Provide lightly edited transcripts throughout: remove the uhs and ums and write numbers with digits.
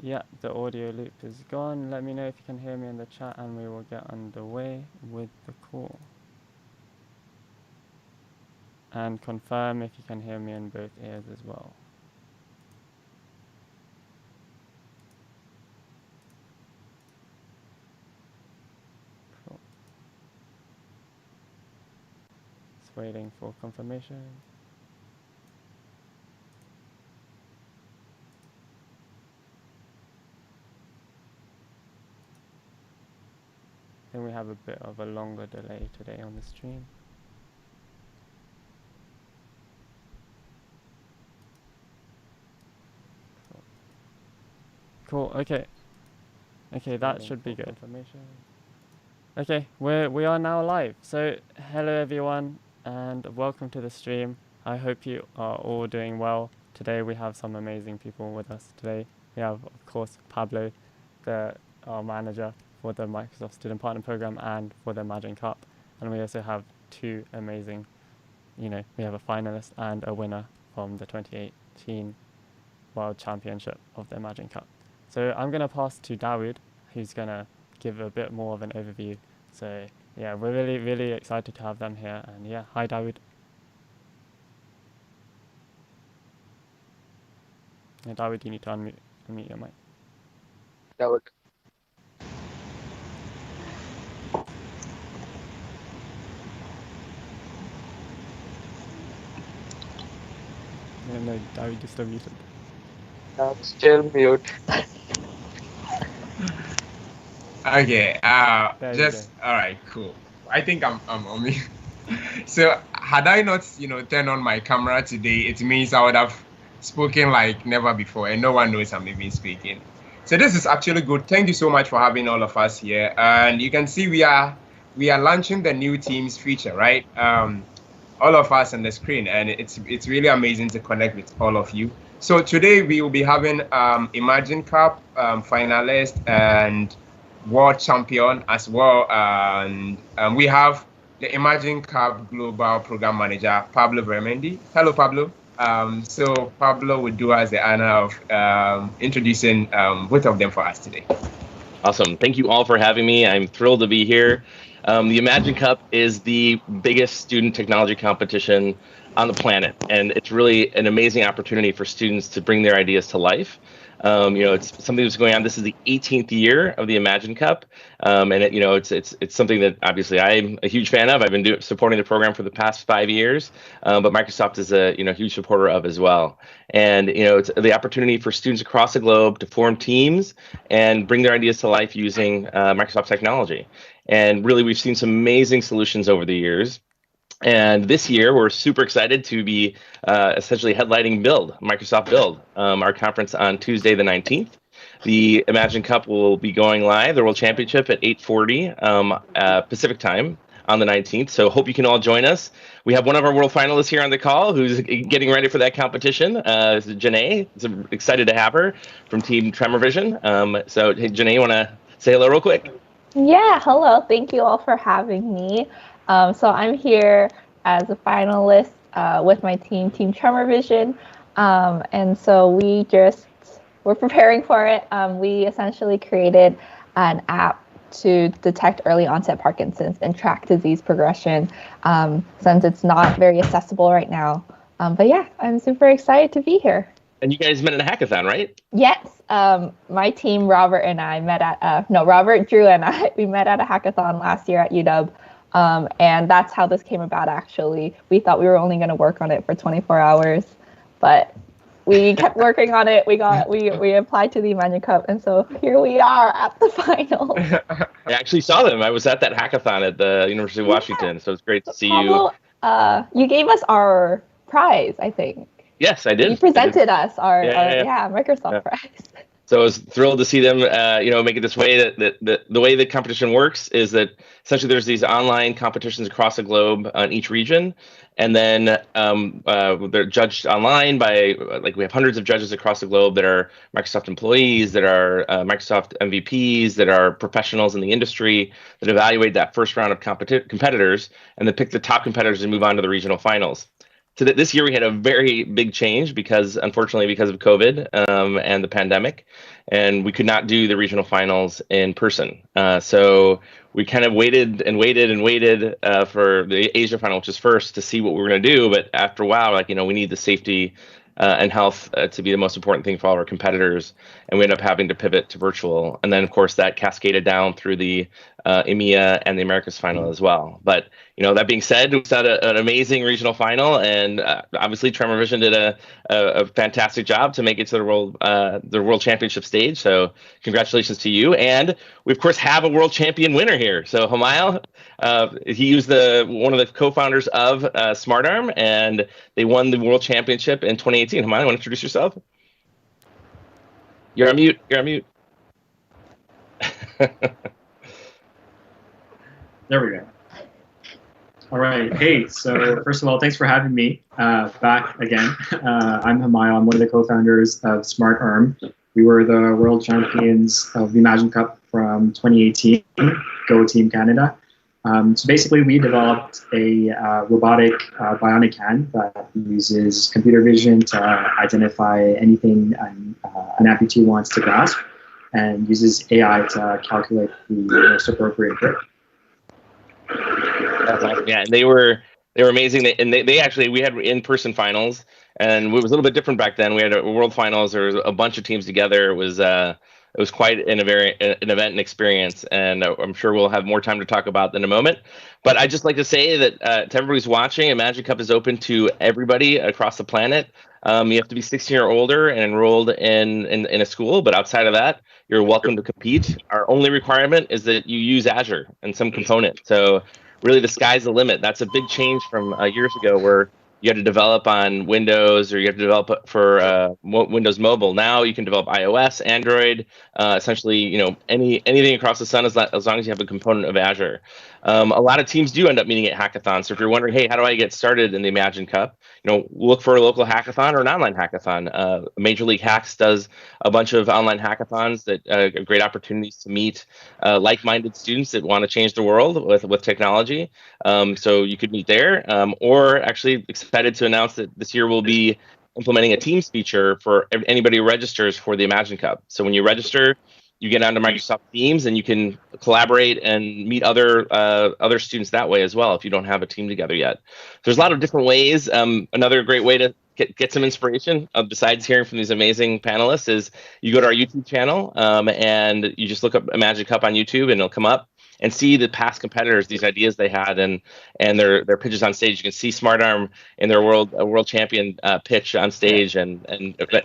Yeah, the audio loop is gone. Let me know if you can hear me in the chat and we will get underway with the call. And confirm if you can hear me in both ears as well. Cool. Just waiting for confirmation. I think we have a bit of a longer delay today on the stream. Cool, okay. Okay, that should be good. Okay, we are now live. So, hello everyone, and welcome to the stream. I hope you are all doing well. Today we have some amazing people with us today. We have, of course, Pablo, our manager for the Microsoft Student Partner Program and for the Imagine Cup. And we also have two amazing, we have a finalist and a winner from the 2018 World Championship of the Imagine Cup. So I'm going to pass to Dawood, who's going to give a bit more of an overview. So yeah, we're really, really excited to have them here. And yeah, hi Dawood. Yeah, Dawood, you need to unmute your mic. Dawood. No, Dawood is still muted. I'm still mute. Okay. All right. Cool. I think I'm on me. So had I not, turned on my camera today, it means I would have spoken like never before, and no one knows I'm even speaking. So this is actually good. Thank you so much for having all of us here. And you can see we are launching the new Teams feature, right? All of us on the screen, and it's really amazing to connect with all of you. So today we will be having Imagine Cup finalist and world champion as well, and we have the Imagine Cup Global Program Manager, Pablo Vermendi. Hello, Pablo. So Pablo would do us the honor of introducing both of them for us today. Awesome. Thank you all for having me. I'm thrilled to be here. The Imagine Cup is the biggest student technology competition on the planet, and it's really an amazing opportunity for students to bring their ideas to life. It's something that's going on. This is the 18th year of the Imagine Cup, and it's something that obviously I'm a huge fan of. I've been supporting the program for the past 5 years, but Microsoft is a huge supporter of as well. And it's the opportunity for students across the globe to form teams and bring their ideas to life using Microsoft technology. And really, we've seen some amazing solutions over the years. And this year, we're super excited to be essentially headlining Microsoft Build, our conference on Tuesday the 19th. The Imagine Cup will be going live, the World Championship at 8:40 Pacific time on the 19th. So hope you can all join us. We have one of our world finalists here on the call who's getting ready for that competition. Janae, so excited to have her from Team Tremor Vision. So hey, Janae, you want to say hello real quick? Yeah, hello. Thank you all for having me. So I'm here as a finalist with my Team Tremor Vision. And so we're preparing for it. We essentially created an app to detect early onset Parkinson's and track disease progression, since it's not very accessible right now. But yeah, I'm super excited to be here. And you guys met in a hackathon, right? Yes. My team, Robert and I met at, Robert, Drew, and we met at a hackathon last year at UW. And that's how this came about, actually. We thought we were only going to work on it for 24 hours, but we kept working on it. We applied to the Imagine Cup, and so here we are at the final. I actually saw them. I was at that hackathon at the University of Washington, so it's great to see you. You gave us our prize, I think. Yes, I did. You presented us our Microsoft prize. So I was thrilled to see them, make it this way. That the way the competition works is that essentially there's these online competitions across the globe on each region, and then they're judged online by we have hundreds of judges across the globe that are Microsoft employees, that are Microsoft MVPs, that are professionals in the industry that evaluate that first round of competitors, and then pick the top competitors and move on to the regional finals. this year we had a very big change unfortunately because of COVID and the pandemic, and we could not do the regional finals in person. So we kind of waited and waited and waited for the Asia final, which is first, to see what we were going to do. But after a while, like, we need the safety and health to be the most important thing for all of our competitors, and we ended up having to pivot to virtual. And then, of course, that cascaded down through the EMEA and the Americas final as well. But that being said, we had an amazing regional final, and obviously Tremor Vision did a fantastic job to make it to the world championship stage. So congratulations to you. And we of course have a world champion winner here. So Humayal, he was one of the co-founders of SmartArm, and they won the world championship in 2018. Humayal, want to introduce yourself? You're on mute. There we go. All right. Hey, so first of all, thanks for having me back again. I'm Humayal. I'm one of the co-founders of SmartArm. We were the world champions of the Imagine Cup from 2018, Go Team Canada. So basically, we developed a robotic bionic hand that uses computer vision to identify anything an amputee wants to grasp, and uses AI to calculate the most appropriate grip. That's awesome. Yeah, and they were amazing. They actually, we had in-person finals, and it was a little bit different back then. We had a world finals. There was a bunch of teams together. It was quite an event and experience, and I'm sure we'll have more time to talk about in a moment. But I'd just like to say that to everybody's watching, Imagine Cup is open to everybody across the planet. You have to be 16 or older and enrolled in a school, but outside of that, you're welcome to compete. Our only requirement is that you use Azure and some component. So really, the sky's the limit. That's a big change from years ago, where you had to develop on Windows, or you have to develop for Windows Mobile. Now you can develop iOS, Android, essentially, anything across the sun, as long as you have a component of Azure. A lot of teams do end up meeting at hackathons. So if you're wondering, hey, how do I get started in the Imagine Cup? Look for a local hackathon or an online hackathon. Major League Hacks does a bunch of online hackathons that are great opportunities to meet like-minded students that want to change the world with technology. So you could meet there, or actually excited to announce that this year we'll be implementing a Teams feature for anybody who registers for the Imagine Cup. So when you register, you get onto Microsoft Teams, and you can collaborate and meet other students that way as well if you don't have a team together yet. There's a lot of different ways. Another great way to get some inspiration besides hearing from these amazing panelists is you go to our YouTube channel, and you just look up Imagine Cup on YouTube, and it'll come up, and see the past competitors, these ideas they had, and their pitches on stage. You can see SmartArm in their world champion pitch on stage, and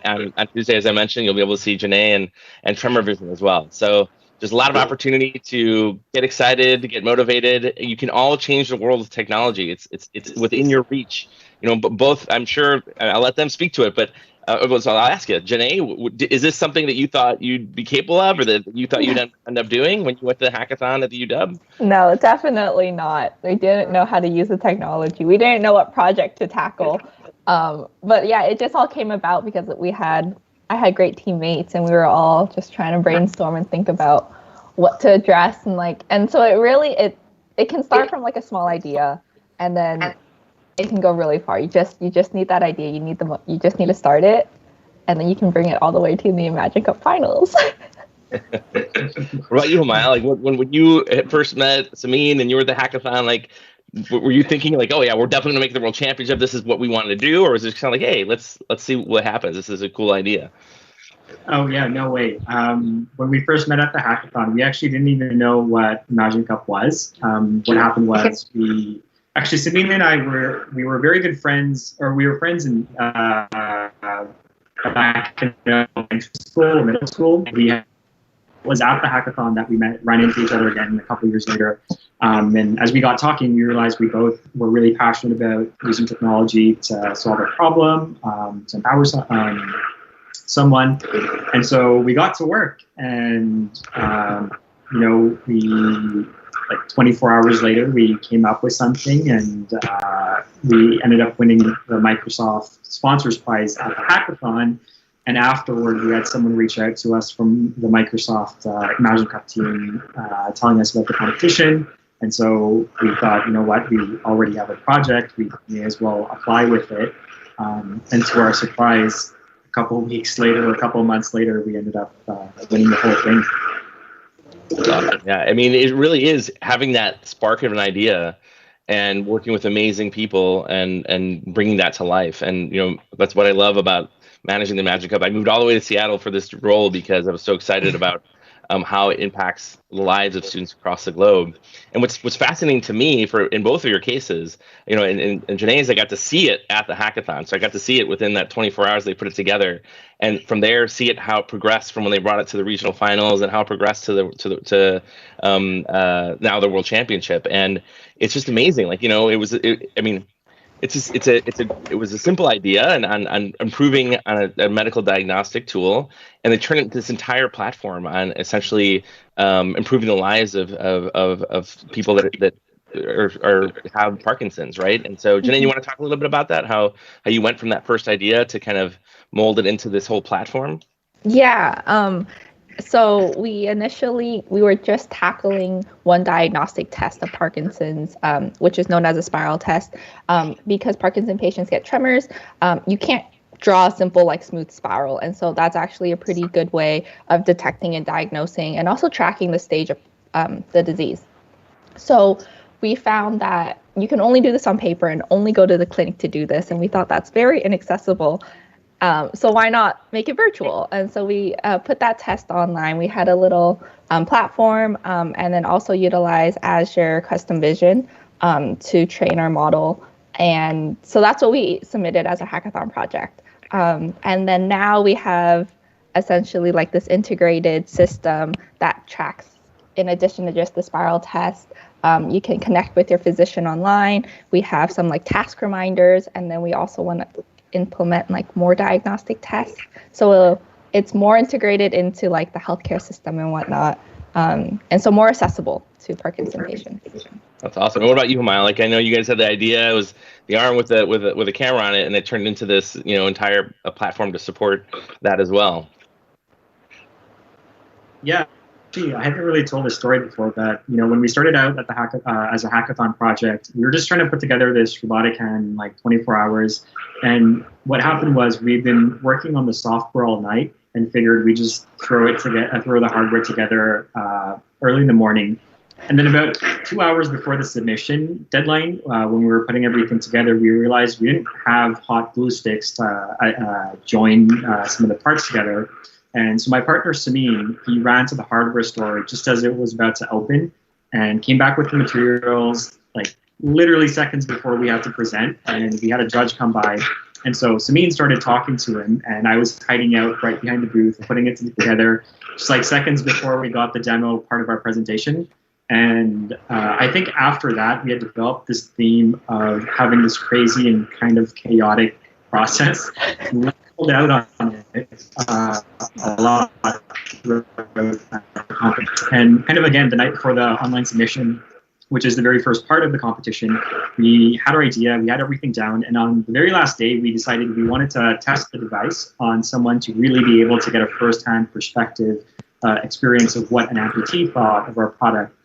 on Tuesday, as I mentioned, you'll be able to see Janae and Tremor Vision as well. So there's a lot of opportunity to get excited, to get motivated. You can all change the world of technology. It's within your reach. But both, I'm sure, I'll let them speak to it, but so I'll ask you, Janae, is this something that you thought you'd be capable of, or that you thought you'd end up doing when you went to the hackathon at the UW? No, definitely not. We didn't know how to use the technology. We didn't know what project to tackle. But yeah, it just all came about because I had great teammates, and we were all just trying to brainstorm and think about what to address, and so it can start from like a small idea, and then it can go really far. You just need that idea. You just need to start it, and then you can bring it all the way to the Imagine Cup finals. What about you, Humayal? Like when you first met Samin and you were at the hackathon, were you thinking oh yeah, we're definitely gonna make the world championship, this is what we wanted to do, or was it kind of hey, let's see what happens, this is a cool idea? Oh yeah, no way. When we first met at the hackathon, we actually didn't even know what Imagine Cup was. What happened was actually, Sabine and I we were very good friends, or we were friends in back in middle school. Was at the hackathon that we ran into each other again a couple of years later. And as we got talking, we realized we both were really passionate about using technology to solve a problem, to empower someone. And so we got to work, and we 24 hours later, we came up with something, and we ended up winning the Microsoft Sponsors Prize at the hackathon. And afterward, we had someone reach out to us from the Microsoft Imagine Cup team, telling us about the competition And so we thought, you know what, we already have a project, we may as well apply with it. And to our surprise, a couple of weeks later, or a couple of months later, we ended up winning the whole thing. Yeah, I mean, it really is having that spark of an idea and working with amazing people and bringing that to life. And, you know, that's what I love about managing the Magic Cup. I moved all the way to Seattle for this role because I was so excited about how it impacts the lives of students across the globe. And what's fascinating to me in both of your cases, you know, in Janae's, I got to see it at the hackathon. So I got to see it within that 24 hours they put it together, and from there see it how it progressed from when they brought it to the regional finals and how it progressed to now the world championship. And it's just amazing. Like, you know, it was a simple idea on improving on a medical diagnostic tool, and they turned it into this entire platform on essentially improving the lives of people that have Parkinson's, right? And so, Janae, you want to talk a little bit about that? How you went from that first idea to kind of mold it into this whole platform? Yeah. So we were just tackling one diagnostic test of Parkinson's, which is known as a spiral test. Because Parkinson patients get tremors, you can't draw a simple like smooth spiral. And so that's actually a pretty good way of detecting and diagnosing and also tracking the stage of the disease. So we found that you can only do this on paper and only go to the clinic to do this. And we thought that's very inaccessible. So why not make it virtual? And so we put that test online. We had a little platform and then also utilize Azure Custom Vision to train our model. And so that's what we submitted as a hackathon project. And then now we have essentially like this integrated system that tracks, in addition to just the spiral test. You can connect with your physician online. We have some like task reminders, and then we also want to implement like more diagnostic tests. So it's more integrated into like the healthcare system and whatnot. And so more accessible to Parkinson patients. That's awesome. And what about you, Humayun? Like, I know you guys had the idea. It was the arm with a camera on it, and it turned into this, you know, entire platform to support that as well. Yeah, I haven't really told this story before, but you know, when we started out at the as a hackathon project, we were just trying to put together this robotic hand in like 24 hours. And what happened was we'd been working on the software all night and figured we just throw the hardware together early in the morning. And then about 2 hours before the submission deadline, when we were putting everything together, we realized we didn't have hot glue sticks to join some of the parts together. And so my partner, Samin, he ran to the hardware store just as it was about to open and came back with the materials like literally seconds before we had to present. And we had a judge come by. And so Samin started talking to him, and I was hiding out right behind the booth, putting it together just like seconds before we got the demo part of our presentation. And I think after that, we had developed this theme of having this crazy and kind of chaotic process. We pulled out on it a lot. And kind of again, the night before the online submission, which is the very first part of the competition, we had our idea, we had everything down, and on the very last day, we decided we wanted to test the device on someone to really be able to get a first-hand perspective experience of what an amputee thought of our product.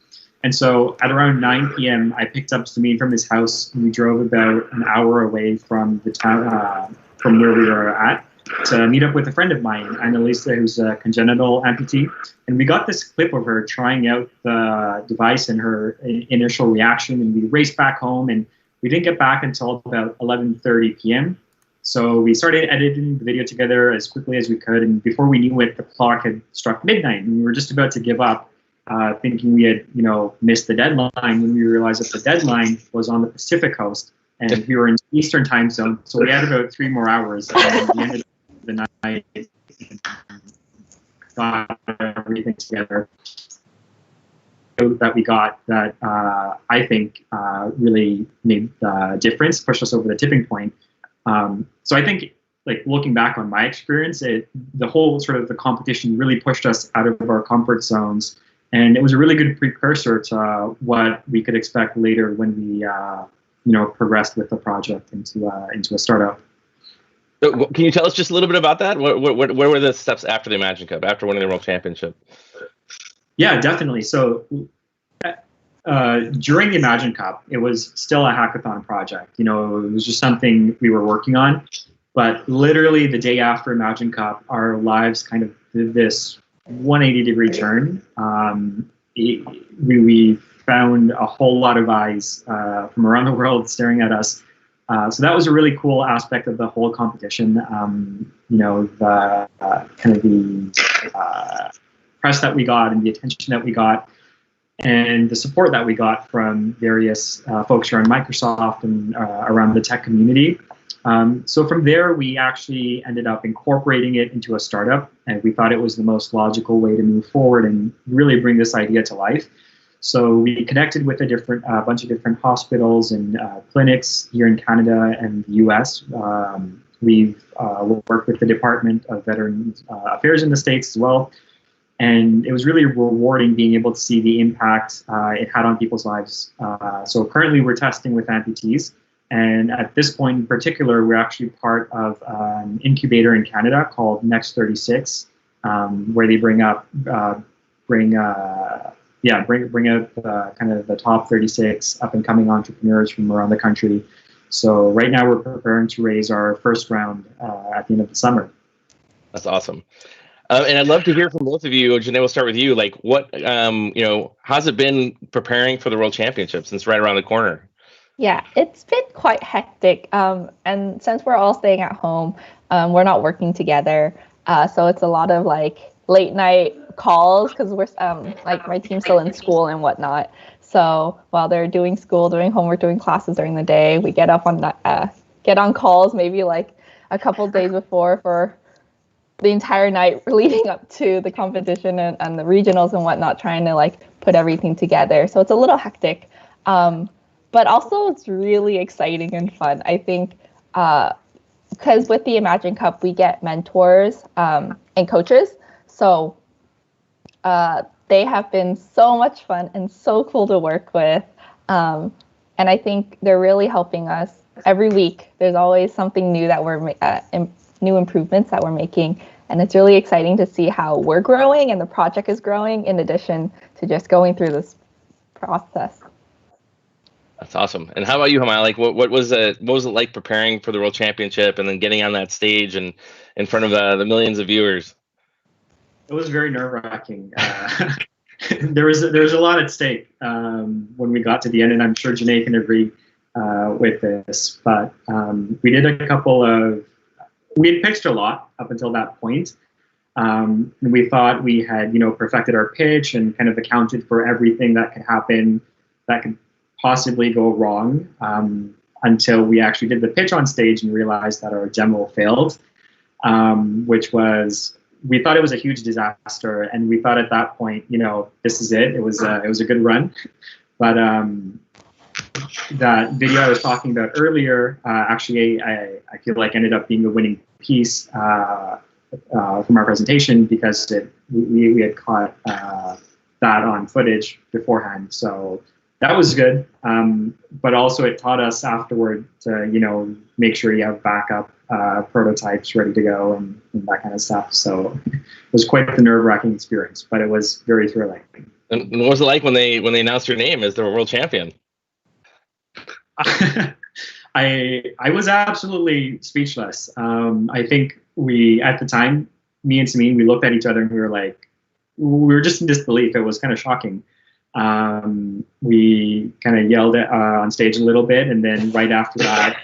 And so at around 9 p.m., I picked up Samin from his house, and we drove about an hour away from the town, from where we were at, to meet up with a friend of mine, Annalisa, who's a congenital amputee. And we got this clip of her trying out the device and her initial reaction, and we raced back home, and we didn't get back until about 11:30 p.m. So we started editing the video together as quickly as we could, and before we knew it, the clock had struck midnight, and we were just about to give up, thinking we had, you know, missed the deadline, when we realized that the deadline was on the Pacific coast, and we were in Eastern time zone, so we had about 3 more hours, and we ended up the night, got everything together that we got that I think really made the difference, pushed us over the tipping point. So I think, like, looking back on my experience, the whole sort of the competition really pushed us out of our comfort zones, and it was a really good precursor to what we could expect later when we progressed with the project into a startup. So, can you tell us just a little bit about that? What were the steps after the Imagine Cup, after winning the World Championship? Yeah, definitely. So during the Imagine Cup, it was still a hackathon project. You know, it was just something we were working on. But literally the day after Imagine Cup, our lives kind of did this 180-degree turn. We found a whole lot of eyes from around the world staring at us. So that was a really cool aspect of the whole competition. You know, the kind of the press that we got and the attention that we got, and the support that we got from various folks around Microsoft and around the tech community. So from there, we actually ended up incorporating it into a startup, and we thought it was the most logical way to move forward and really bring this idea to life. So we connected with a bunch of different hospitals and clinics here in Canada and the US. We've worked with the Department of Veterans Affairs in the States as well. And it was really rewarding being able to see the impact it had on people's lives. So currently we're testing with amputees. And at this point in particular, we're actually part of an incubator in Canada called Next 36, where they bring up kind of the top 36 up and coming entrepreneurs from around the country. So right now we're preparing to raise our first round at the end of the summer. That's awesome. And I'd love to hear from both of you. Janae, we'll start with you. Like, what, how's it been preparing for the World Championships since right around the corner? Yeah, it's been quite hectic. And since we're all staying at home, we're not working together. So it's a lot of like late night calls because we're like my team's still in school and whatnot. So while they're doing school, doing homework, doing classes during the day, we get on calls maybe like a couple days before for the entire night leading up to the competition and the regionals and whatnot, trying to like put everything together. So it's a little hectic. But also it's really exciting and fun. I think because with the Imagine Cup, we get mentors and coaches. So they have been so much fun and so cool to work with. And I think they're really helping us every week. There's always something new that we're new improvements that we're making. And it's really exciting to see how we're growing and the project is growing in addition to just going through this process. That's awesome. And how about you, Hamai? Like, what was it like preparing for the World Championship and then getting on that stage and in front of the millions of viewers? It was very nerve-wracking. There was a lot at stake when we got to the end, and I'm sure Janae can agree with this. But we had pitched a lot up until that point. And we thought we had, perfected our pitch and kind of accounted for everything that could happen, that could possibly go wrong, until we actually did the pitch on stage and realized that our demo failed, which was, we thought it was a huge disaster, and we thought at that point, this is it. It was a good run, but that video I was talking about earlier, actually, I feel like ended up being the winning piece from our presentation because we had caught that on footage beforehand. So that was good, but also it taught us afterward to make sure you have backup prototypes ready to go and that kind of stuff. So it was quite the nerve-wracking experience, but it was very thrilling. And what was it like when they announced your name as the world champion? I was absolutely speechless. I think at the time, me and Samin, we looked at each other and we were just in disbelief. It was kind of shocking. We kind of yelled on stage a little bit, and then right after that,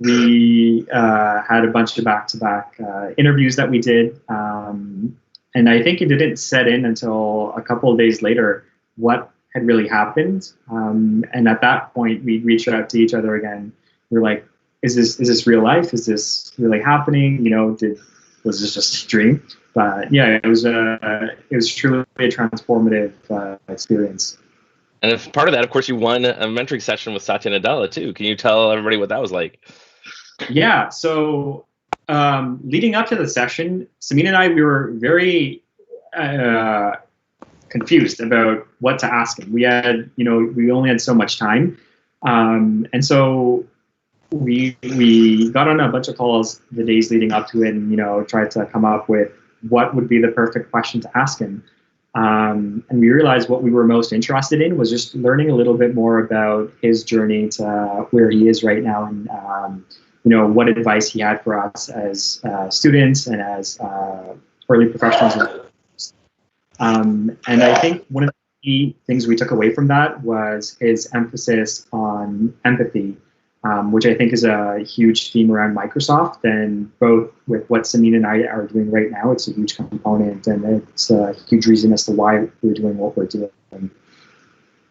we had a bunch of back-to-back interviews that we did. And I think it didn't set in until a couple of days later what had really happened. And at that point, we reached out to each other again. We were like, is this real life? Is this really happening? Was this just a dream? But yeah, it was truly a transformative experience. And as part of that, of course, you won a mentoring session with Satya Nadella too. Can you tell everybody what that was like? Yeah. So leading up to the session, Samin and I, we were very confused about what to ask him. We had, we only had so much time, and so we got on a bunch of calls the days leading up to it, and tried to come up with what would be the perfect question to ask him. And we realized what we were most interested in was just learning a little bit more about his journey to where he is right now, and what advice he had for us as students and as early professionals. And I think one of the key things we took away from that was his emphasis on empathy, which I think is a huge theme around Microsoft. And both with what Samin and I are doing right now, it's a huge component, and it's a huge reason as to why we're doing what we're doing.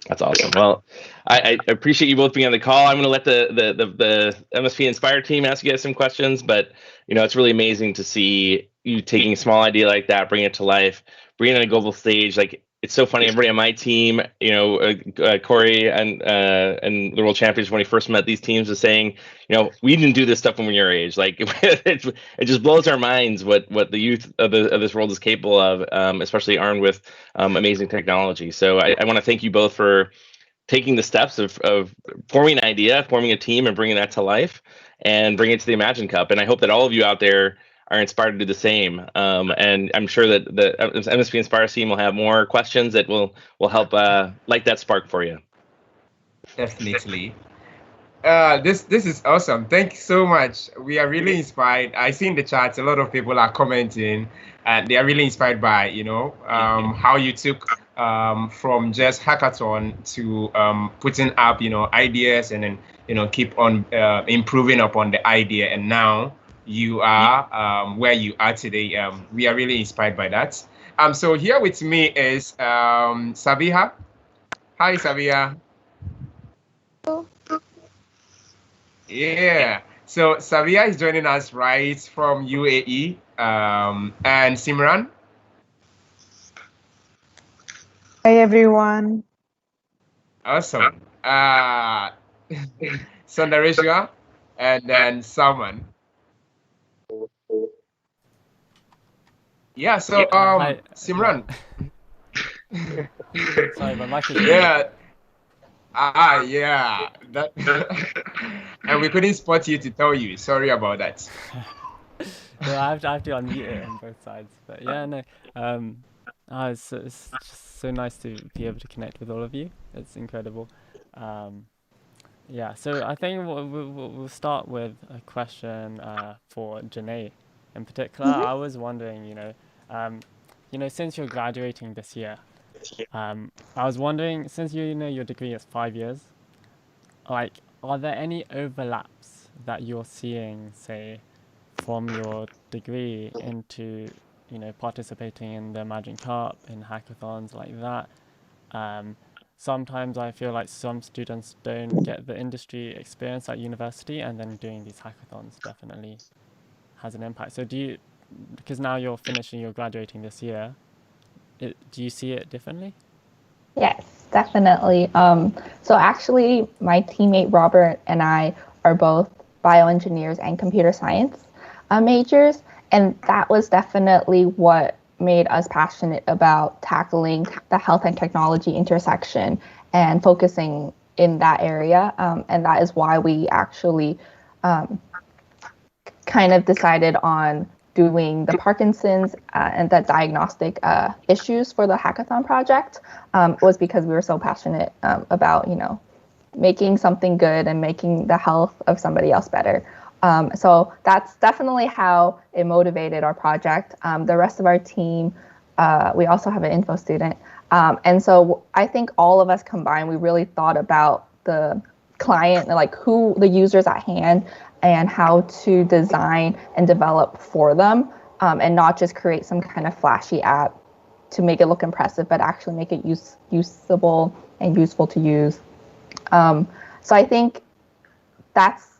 That's awesome. Well, I appreciate you both being on the call. I'm going to let the MSPInspire team ask you guys some questions, but it's really amazing to see you taking a small idea like that, bringing it to life, bringing it on a global stage. Like, it's so funny. Everybody on my team, Corey and the world champions, when we first met these teams, was saying, we didn't do this stuff when we were your age. Like, it just blows our minds what the youth of this world is capable of, especially armed with amazing technology. So I want to thank you both for taking the steps of forming an idea, forming a team, and bringing that to life, and bringing it to the Imagine Cup. And I hope that all of you out there are inspired to do the same. And I'm sure that the MSPInspire team will have more questions that will help light that spark for you. Definitely. This is awesome. Thank you so much. We are really inspired. I see in the chat a lot of people are commenting, and they are really inspired by how you took from just hackathon to putting up ideas, and then keep on improving upon the idea, and now you are where you are today. We are really inspired by that. So here with me is Sabiha. Hi, Sabiha. Yeah. So Sabiha is joining us right from UAE. And Simran. Hi, everyone. Awesome. Sundareshwa, and then Salman. Yeah, so Hi. Simran. Sorry, my mic is Yeah. Yeah. That and we couldn't spot you to tell you. Sorry about that. No, I have to unmute it on both sides. But yeah, no. It's just so nice to be able to connect with all of you. It's incredible. Yeah, so I think we'll start with a question for Janae in particular. I was wondering, since you're graduating this year, I was wondering, since your degree is 5 years, like, are there any overlaps that you're seeing, say, from your degree into, participating in the Imagine Cup, in hackathons like that? Sometimes I feel like some students don't get the industry experience at university, and then doing these hackathons definitely has an impact. So because now you're graduating this year, do you see it differently? Yes, definitely. So actually, my teammate Robert and I are both bioengineers and computer science majors, and that was definitely what made us passionate about tackling the health and technology intersection and focusing in that area. And that is why we actually kind of decided on doing the Parkinson's and the diagnostic issues for the hackathon project, was because we were so passionate about, making something good and making the health of somebody else better. So that's definitely how it motivated our project. The rest of our team, we also have an info student. And so I think all of us combined, we really thought about the client, like who the users at hand, and how to design and develop for them, and not just create some kind of flashy app to make it look impressive, but actually make it usable and useful to use. So I think that's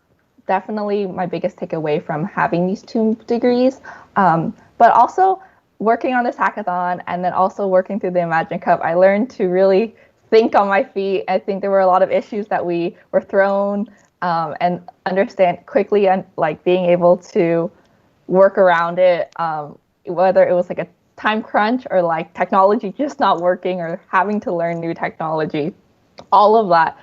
definitely my biggest takeaway from having these 2 degrees. But also working on this hackathon and then also working through the Imagine Cup, I learned to really think on my feet. I think there were a lot of issues that we were thrown, and understand quickly, and like being able to work around it, whether it was like a time crunch or like technology just not working or having to learn new technology. All of that,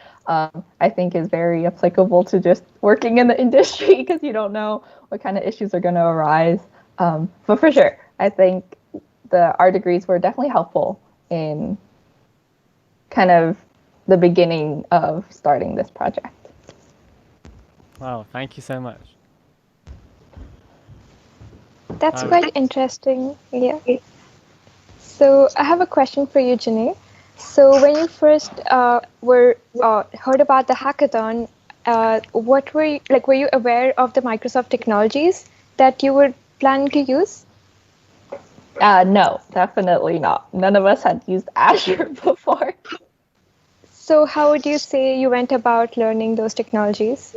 I think, is very applicable to just working in the industry, because you don't know what kind of issues are going to arise. But for sure, I think our degrees were definitely helpful in kind of the beginning of starting this project. Wow, thank you so much. That's quite interesting. Yeah. So I have a question for you, Janae. So when you first heard about the hackathon, what were you, like? Were you aware of the Microsoft technologies that you were planning to use? No, definitely not. None of us had used Azure before. So how would you say you went about learning those technologies?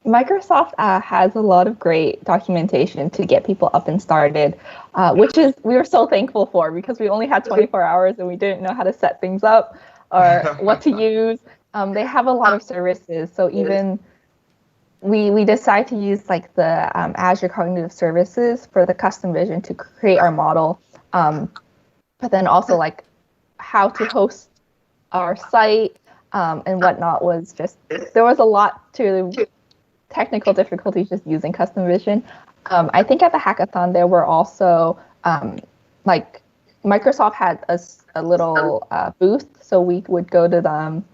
Microsoft has a lot of great documentation to get people up and started, which we were so thankful for, because we only had 24 hours and we didn't know how to set things up or what to use. They have a lot of services, so even we decided to use like the Azure Cognitive Services for the custom vision to create our model, but then also like how to host our site and whatnot was just, there was a lot to technical difficulties just using custom vision. I think at the hackathon there were also like Microsoft had a little booth, so we would go to them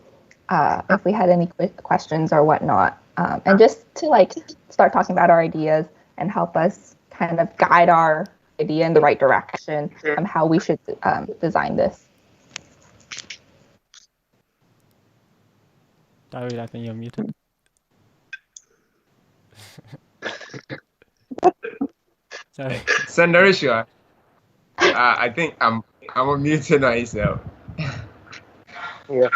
if we had any questions or whatnot, and just to like start talking about our ideas and help us kind of guide our idea in the right direction on how we should design this. David, I think you're muted. Sorry. Sundarisha, I think I'm unmuted myself. Yeah.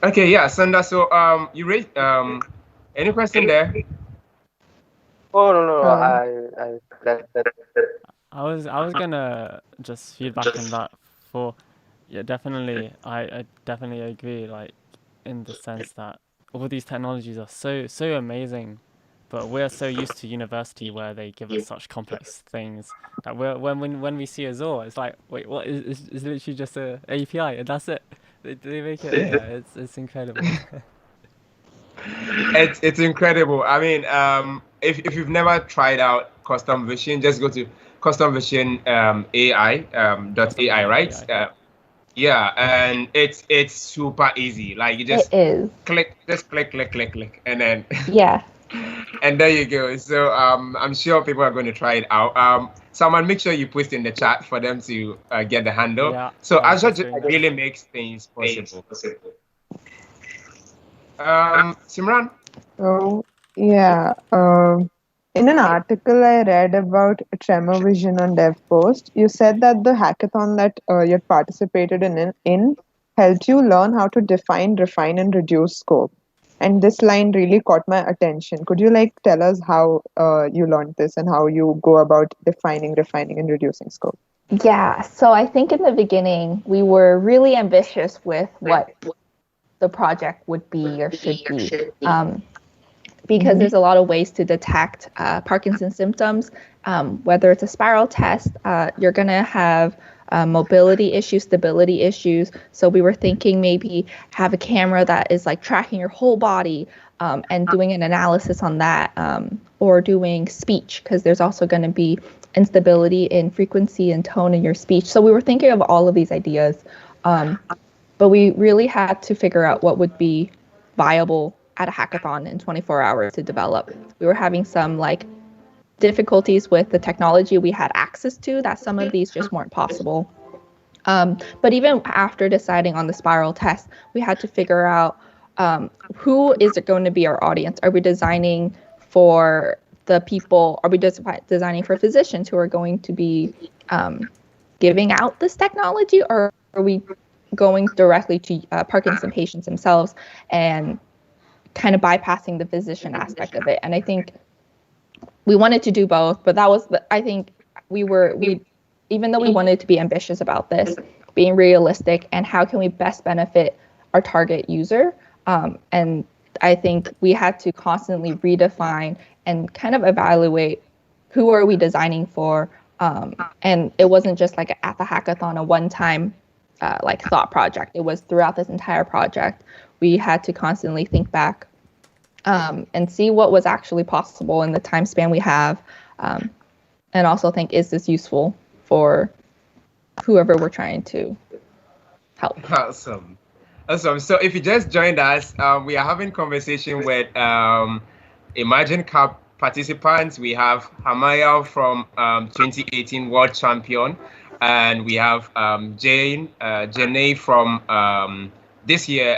Okay, yeah, Sunda. So you raised any question there? Oh no, that I was gonna just feedback on that for, yeah, definitely. I definitely agree, like, in the sense that all these technologies are so amazing, but we're so used to university where they give us such complex things that when we see Azure, it's like, wait, what is literally just a API and that's it. They make it, yeah, it's incredible. It's incredible. I mean, if you've never tried out Custom Vision, just go to Custom Vision AI dot AI, right? Yeah, and it's super easy. Like you just click, and then yeah. And there you go. So I'm sure people are going to try it out. Someone make sure you post in the chat for them to get the handle. Yeah, so Azure really makes things possible. Simran? So, yeah, in an article I read about Tremor Vision on DevPost, you said that the hackathon that you had participated in helped you learn how to define, refine, and reduce scope. And this line really caught my attention. Could you like tell us how you learned this and how you go about defining, refining, and reducing scope? Yeah, so I think in the beginning we were really ambitious with what the project would be or should be, because there's a lot of ways to detect Parkinson's symptoms. Whether it's a spiral test, you're going to have mobility issues, stability issues. So we were thinking maybe have a camera that is like tracking your whole body and doing an analysis on that, or doing speech, because there's also going to be instability in frequency and tone in your speech. So we were thinking of all of these ideas, but we really had to figure out what would be viable at a hackathon in 24 hours to develop. We were having some like difficulties with the technology we had access to, that some of these just weren't possible. But even after deciding on the spiral test, we had to figure out who is it going to be our audience? Are we designing for the people? Are we just designing for physicians who are going to be giving out this technology, or are we going directly to Parkinson patients themselves and kind of bypassing the physician aspect of it? And I think we wanted to do both, but that was, I think we even though we wanted to be ambitious about this, being realistic and how can we best benefit our target user. And I think we had to constantly redefine and kind of evaluate who are we designing for. And it wasn't just like at the hackathon, a one-time like thought project. It was throughout this entire project. We had to constantly think back and see what was actually possible in the time span we have, and also think, is this useful for whoever we're trying to help. Awesome. Awesome. So if you just joined us, we are having conversation with Imagine Cup participants. We have Hamaya from 2018 World Champion, and we have Janae from this year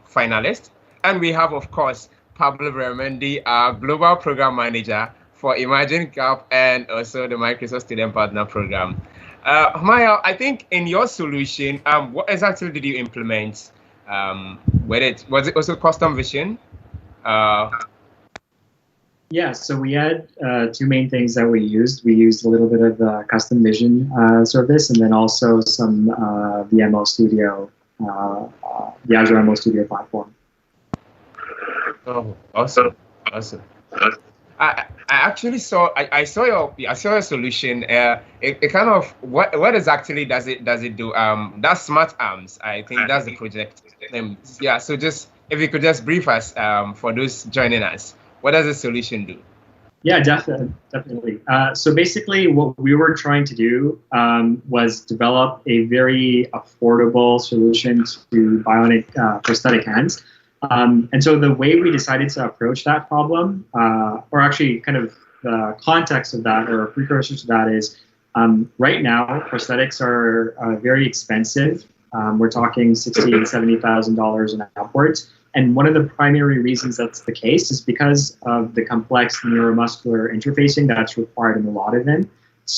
finalist, and we have, of course, Pablo Bremendi, our Global Program Manager for Imagine Cup and also the Microsoft Student Partner Program. Hamaya, I think in your solution, what exactly did you implement with it? Was it also custom vision? Yeah, so we had two main things that we used. We used a little bit of the custom vision service, and then also some the ML Studio, the Azure ML Studio platform. Oh, awesome, awesome. I actually saw I saw your solution. It kind of what exactly does it do? That's Smart Arms. I think that's the project. Yeah. So just if you could just brief us for those joining us, what does the solution do? Yeah, definitely. So basically, what we were trying to do was develop a very affordable solution to bionic prosthetic hands. And so the way we decided to approach that problem, or actually kind of the context of that or a precursor to that is right now, prosthetics are very expensive. We're talking $60,000 and $70,000 and upwards. And one of the primary reasons that's the case is because of the complex neuromuscular interfacing that's required in a lot of them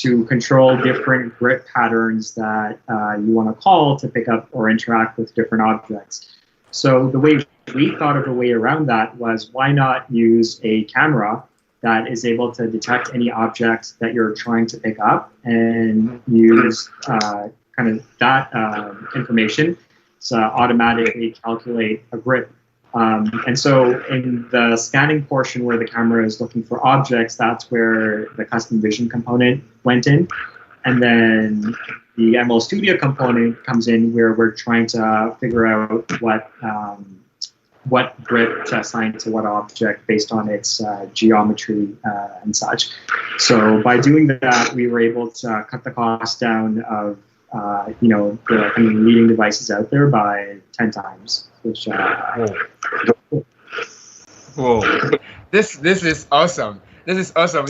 to control different grip patterns that you want to call to pick up or interact with different objects. So the way we thought of a way around that was why not use a camera that is able to detect any object that you're trying to pick up and use kind of that information to automatically calculate a grip. And so in the scanning portion where the camera is looking for objects, that's where the custom vision component went in. And then the ML Studio component comes in where we're trying to figure out what grip to assign to what object based on its geometry and such. So by doing that, we were able to cut the cost down of the leading devices out there by 10 times. Which whoa, this is awesome. This is awesome.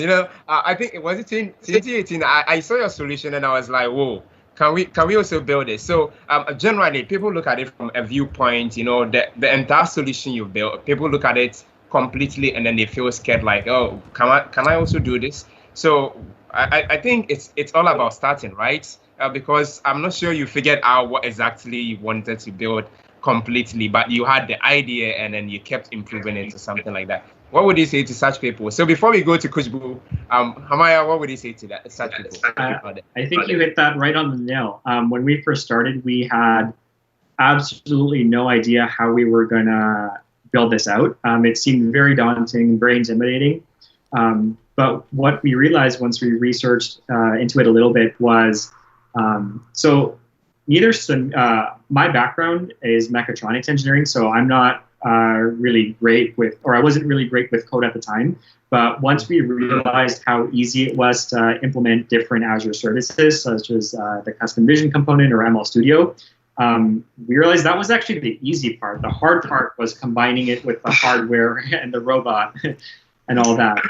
I think it was 2018. I saw your solution and I was like, whoa. Can we also build it? So generally, people look at it from a viewpoint. The entire solution you built. People look at it completely and then they feel scared, like, oh, can I also do this? So I think it's all about starting, right? Because I'm not sure you figured out what exactly you wanted to build completely, but you had the idea and then you kept improving it to something like that. What would you say to such people? So before we go to Kushbu, Hamaya, what would you say to such people? I think you hit that right on the nail. When we first started, we had absolutely no idea how we were going to build this out. It seemed very daunting, very intimidating. But what we realized once we researched into it a little bit was, my background is mechatronics engineering, so I'm not really great with, or I wasn't really great with code at the time. But once we realized how easy it was to implement different Azure services, such as the custom vision component or ML Studio, we realized that was actually the easy part. The hard part was combining it with the hardware and the robot and all that.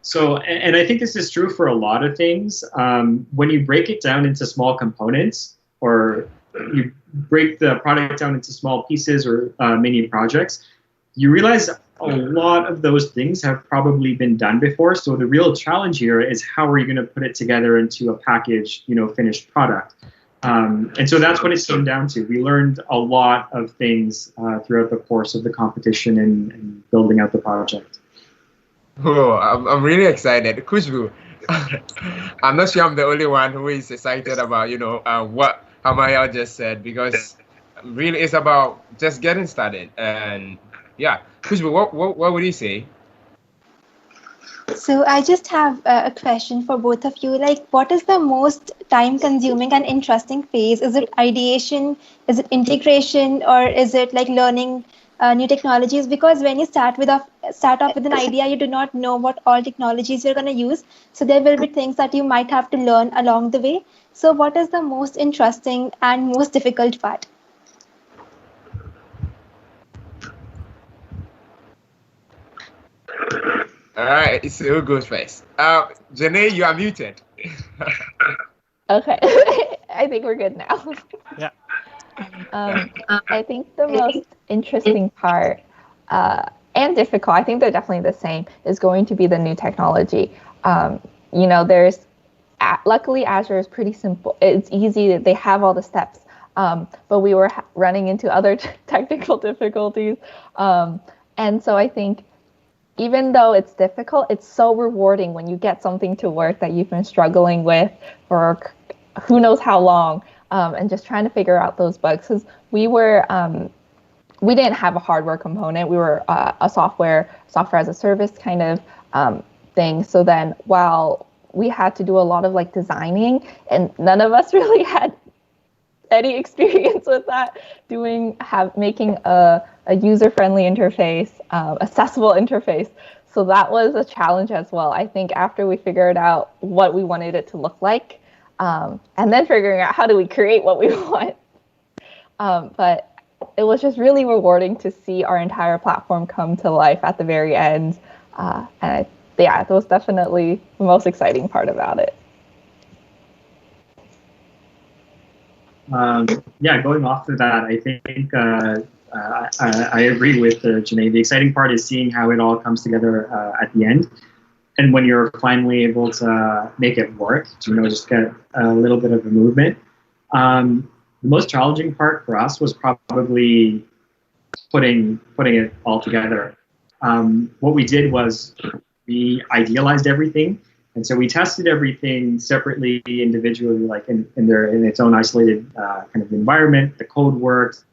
And I think this is true for a lot of things. When you break it down into small components, or you break the product down into small pieces or mini projects, you realize a lot of those things have probably been done before. So the real challenge here is how are you going to put it together into a packaged, finished product? And so that's what it came down to. We learned a lot of things throughout the course of the competition and building out the project. Oh, I'm really excited. Kushbu, I'm not sure I'm the only one who is excited about, what Hamaya just said, because really it's about just getting started. And yeah, Kushbu, what would you say? So I just have a question for both of you. Like, what is the most time-consuming and interesting phase? Is it ideation? Is it integration? Or is it like learning new technologies? Because when you start off with an idea, you do not know what all technologies you're going to use. So there will be things that you might have to learn along the way. So what is the most interesting and most difficult part? All right, so who goes first? Janae, you are muted. Okay, I think we're good now. Yeah. I think the most interesting part and difficult, I think they're definitely the same, is going to be the new technology. There's luckily Azure is pretty simple. It's easy. They have all the steps. But we were running into other technical difficulties. And so I think even though it's difficult, it's so rewarding when you get something to work that you've been struggling with for who knows how long, and just trying to figure out those bugs. Because we didn't have a hardware component. We were a software as a service kind of thing. So then while we had to do a lot of like designing, and none of us really had any experience with that, making a user-friendly interface, accessible interface. So that was a challenge as well. I think after we figured out what we wanted it to look like, and then figuring out how do we create what we want. But it was just really rewarding to see our entire platform come to life at the very end. That was definitely the most exciting part about it. Going off of that, I think I agree with Janae. The exciting part is seeing how it all comes together at the end. And when you're finally able to make it work, just get a little bit of a movement. The most challenging part for us was probably putting it all together. What we did was we idealized everything. And so we tested everything separately, individually, like in its own isolated kind of environment. The code worked,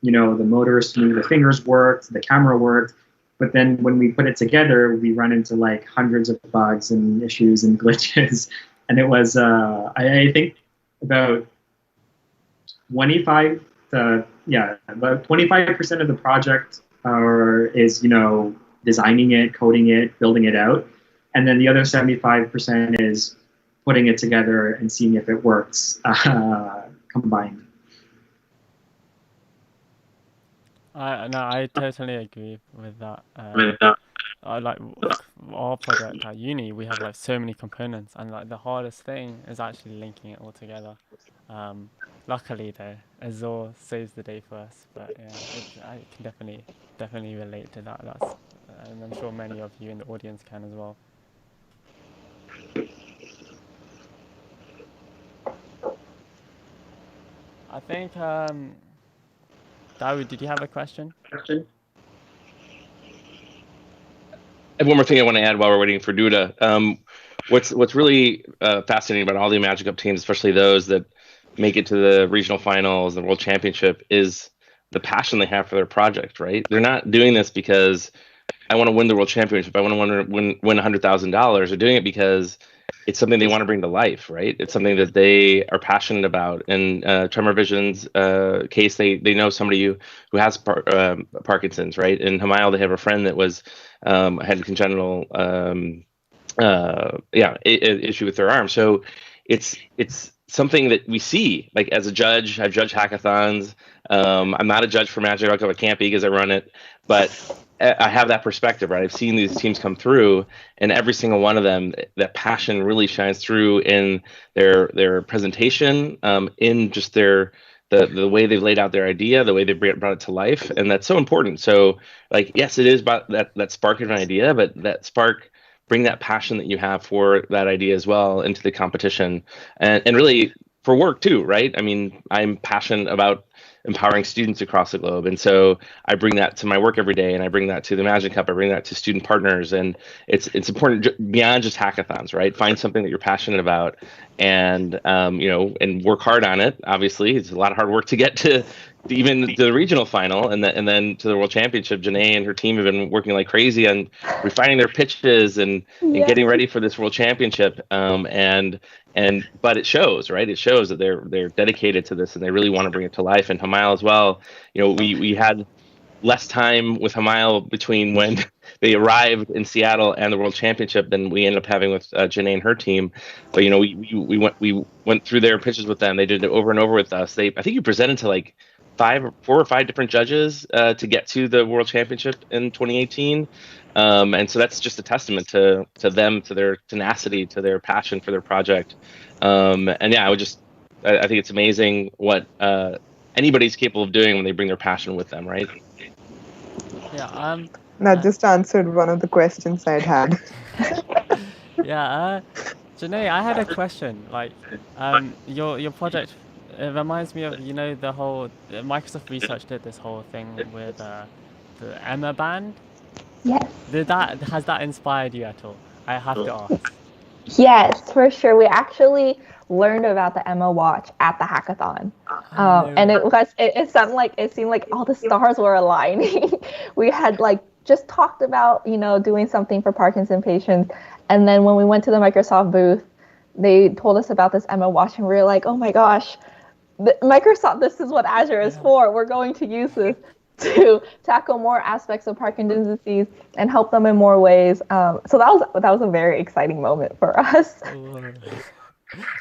the motors, the fingers worked, the camera worked. But then when we put it together, we run into like hundreds of bugs and issues and glitches. And it was, I think, about 25% of the project is, designing it, coding it, building it out. And then the other 75% is putting it together and seeing if it works combined. I totally agree with that. Like our project at uni, we have like so many components, and like the hardest thing is actually linking it all together. Luckily though, Azure saves the day for us. But yeah, I can definitely relate to that. And I'm sure many of you in the audience can as well. I think, Dawood, did you have a question? I have one more thing I want to add while we're waiting for Duda. What's really fascinating about all the Magic Cup teams, especially those that make it to the regional finals and world championship, is the passion they have for their project, right? They're not doing this because I want to win the world championship. I want to win $100,000. They're doing it because it's something they want to bring to life, right? It's something that they are passionate about. In Tremor Vision's case, they know somebody who has Parkinson's, right? In Hamayel, they have a friend that had congenital issue with their arm. So it's something that we see. Like as a judge, I've judged hackathons. I'm not a judge for Magic Cup. I can't be because I run it, but I have that perspective, right? I've seen these teams come through, and every single one of them, that passion really shines through in their presentation, in just the way they've laid out their idea, the way they brought it to life, and that's so important. So, like, yes, it is about that spark of an idea, but that spark, bring that passion that you have for that idea as well into the competition, and really for work too, right? I mean, I'm passionate about empowering students across the globe, and so I bring that to my work every day, and I bring that to the Magic Cup. I bring that to student partners, and it's important beyond just hackathons, right? Find something that you're passionate about, and and work hard on it. Obviously, it's a lot of hard work to get even the regional final, and then to the World Championship. Janae and her team have been working like crazy on refining their pitches and getting ready for this World Championship. But it shows, right? It shows that they're dedicated to this and they really want to bring it to life. And Hamayel as well. You know, we had less time with Hamayel between when they arrived in Seattle and the World Championship than we ended up having with Janae and her team. But you know, we went through their pitches with them. They did it over and over with us. I think you presented to like 4 or 5 different judges to get to the World Championship in 2018. And so that's just a testament to them, to their tenacity, to their passion for their project. And yeah, I think it's amazing what anybody's capable of doing when they bring their passion with them, right? Yeah. That just answered one of the questions I'd had. Yeah. Janae, I had a question. Like, your project, it reminds me of, you know, the whole Microsoft Research did this whole thing with the Emma band. Yes. Has that inspired you at all? I have to ask. Yes, for sure. We actually learned about the Emma Watch at the hackathon, and it seemed like all the stars were aligning. We had like just talked about, you know, doing something for Parkinson patients, and then when we went to the Microsoft booth, they told us about this Emma Watch, and we were like, oh my gosh, Microsoft, this is what Azure is for. We're going to use this to tackle more aspects of Parkinson's disease and help them in more ways. So that was a very exciting moment for us.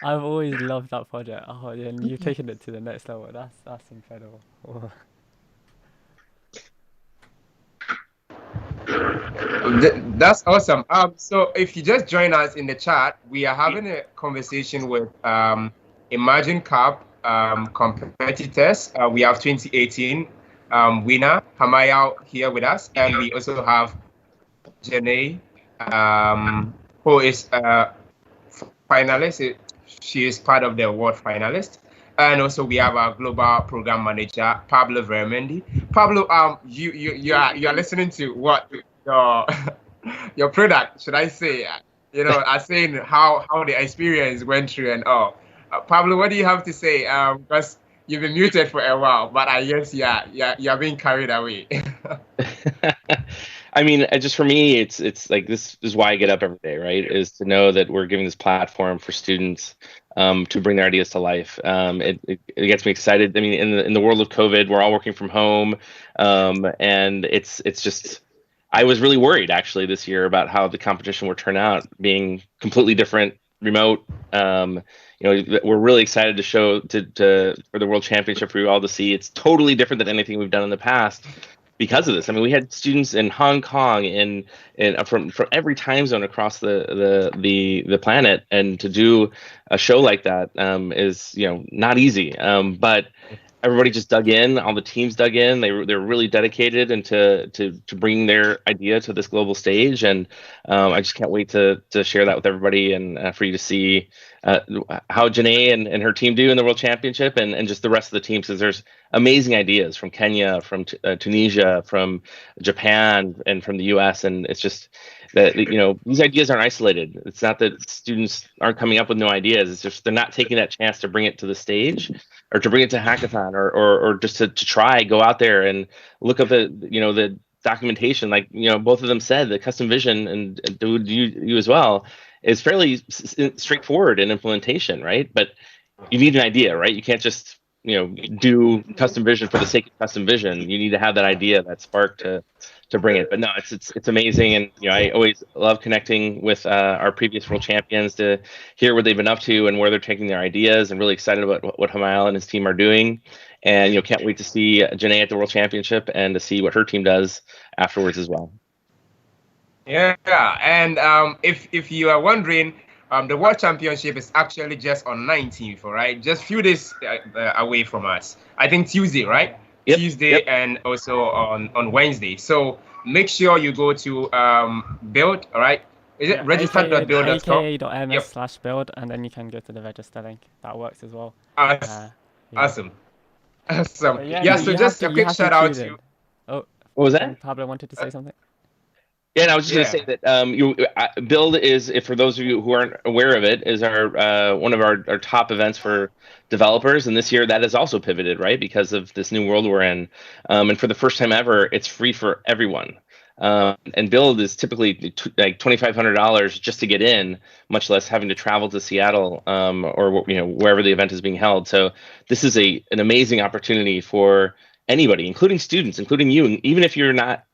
I've always loved that project. Oh, yeah, and you've taken it to the next level. That's incredible. That's awesome. So if you just join us in the chat, we are having a conversation with Imagine Cup competitors. We have 2018 winner Hamayel here with us, and we also have Janae, who is a finalist. She is part of the award finalist. And also we have our global program manager, Pablo Vermendi. Pablo, you are listening to what your product, should I say? You know, are saying how the experience went through and all. Pablo, what do you have to say? Because you've been muted for a while, but I guess you're being carried away. I mean, just for me, it's like this is why I get up every day, right? Is to know that we're giving this platform for students to bring their ideas to life. It gets me excited. I mean, in the world of COVID, we're all working from home, and it's just. I was really worried actually this year about how the competition would turn out, being completely different, remote. You know, we're really excited to show for the World Championship for you all to see. It's totally different than anything we've done in the past because of this. I mean, we had students in Hong Kong from every time zone across the planet, and to do a show like that is, you know, not easy. But everybody just dug in. All the teams dug in. They're really dedicated and to bring their idea to this global stage. And I just can't wait to share that with everybody and for you to see how Janae and her team do in the World Championship and just the rest of the teams. Because there's amazing ideas from Kenya, from Tunisia, from Japan, and from the US. And it's just that, you know, these ideas aren't isolated. It's not that students aren't coming up with no ideas. It's just they're not taking that chance to bring it to the stage or to bring it to hackathon or just to try, go out there and look up the documentation. Like, you know, both of them said the custom vision, and you as well, is fairly straightforward in implementation, right? But you need an idea, right? You can't just, you know, do custom vision for the sake of custom vision. You need to have that idea, that spark to bring it. But no, it's amazing, and you know, I always love connecting with our previous world champions to hear what they've been up to and where they're taking their ideas. I'm really excited about what Hamayel and his team are doing, and you know, can't wait to see Janae at the World Championship and to see what her team does afterwards as well. Yeah, and if you are wondering, the World Championship is actually just on 19th, all right? Just a few days away from us. I think Tuesday, right? Yep. Tuesday, and also on Wednesday. So make sure you go to Build, all right? Is it register.build.com? aka.ms/build, and then you can go to the register link. That works as well. Awesome. Awesome. Yeah, so just a quick shout out to... Oh, what was that? Pablo wanted to say something. Yeah, and I was just going to say that Build is, if for those of you who aren't aware of it, is our one of our top events for developers, and this year that has also pivoted, right, because of this new world we're in. And for the first time ever, it's free for everyone. And Build is typically like $2,500 just to get in, much less having to travel to Seattle or wherever the event is being held. So this is an amazing opportunity for anybody, including students, including you, and even if you're not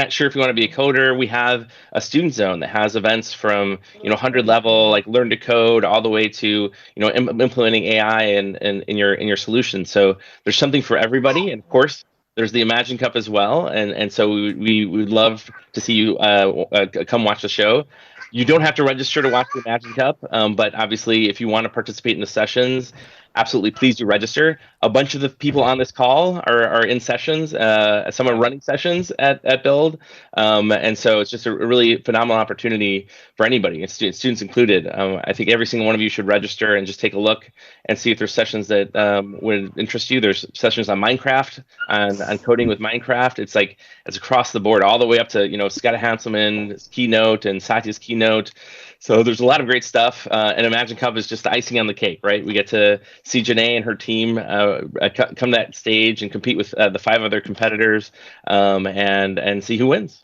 sure if you want to be a coder, we have a student zone that has events from 100 level, like learn to code, all the way to implementing AI in your solution. So there's something for everybody, and of course there's the Imagine Cup as well. And so we would love to see you come watch the show. You don't have to register to watch the Imagine Cup, but obviously if you want to participate in the sessions, absolutely, please do register. A bunch of the people on this call are in sessions. Some are running sessions at Build. And so it's just a really phenomenal opportunity for anybody, and students included. I think every single one of you should register and just take a look and see if there's sessions that would interest you. There's sessions on Minecraft, on coding with Minecraft. It's across the board, all the way up to, Scott Hanselman's keynote and Satya's keynote. So there's a lot of great stuff, and Imagine Cup is just the icing on the cake, right? We get to see Janae and her team come to that stage and compete with the 5 other competitors, and see who wins.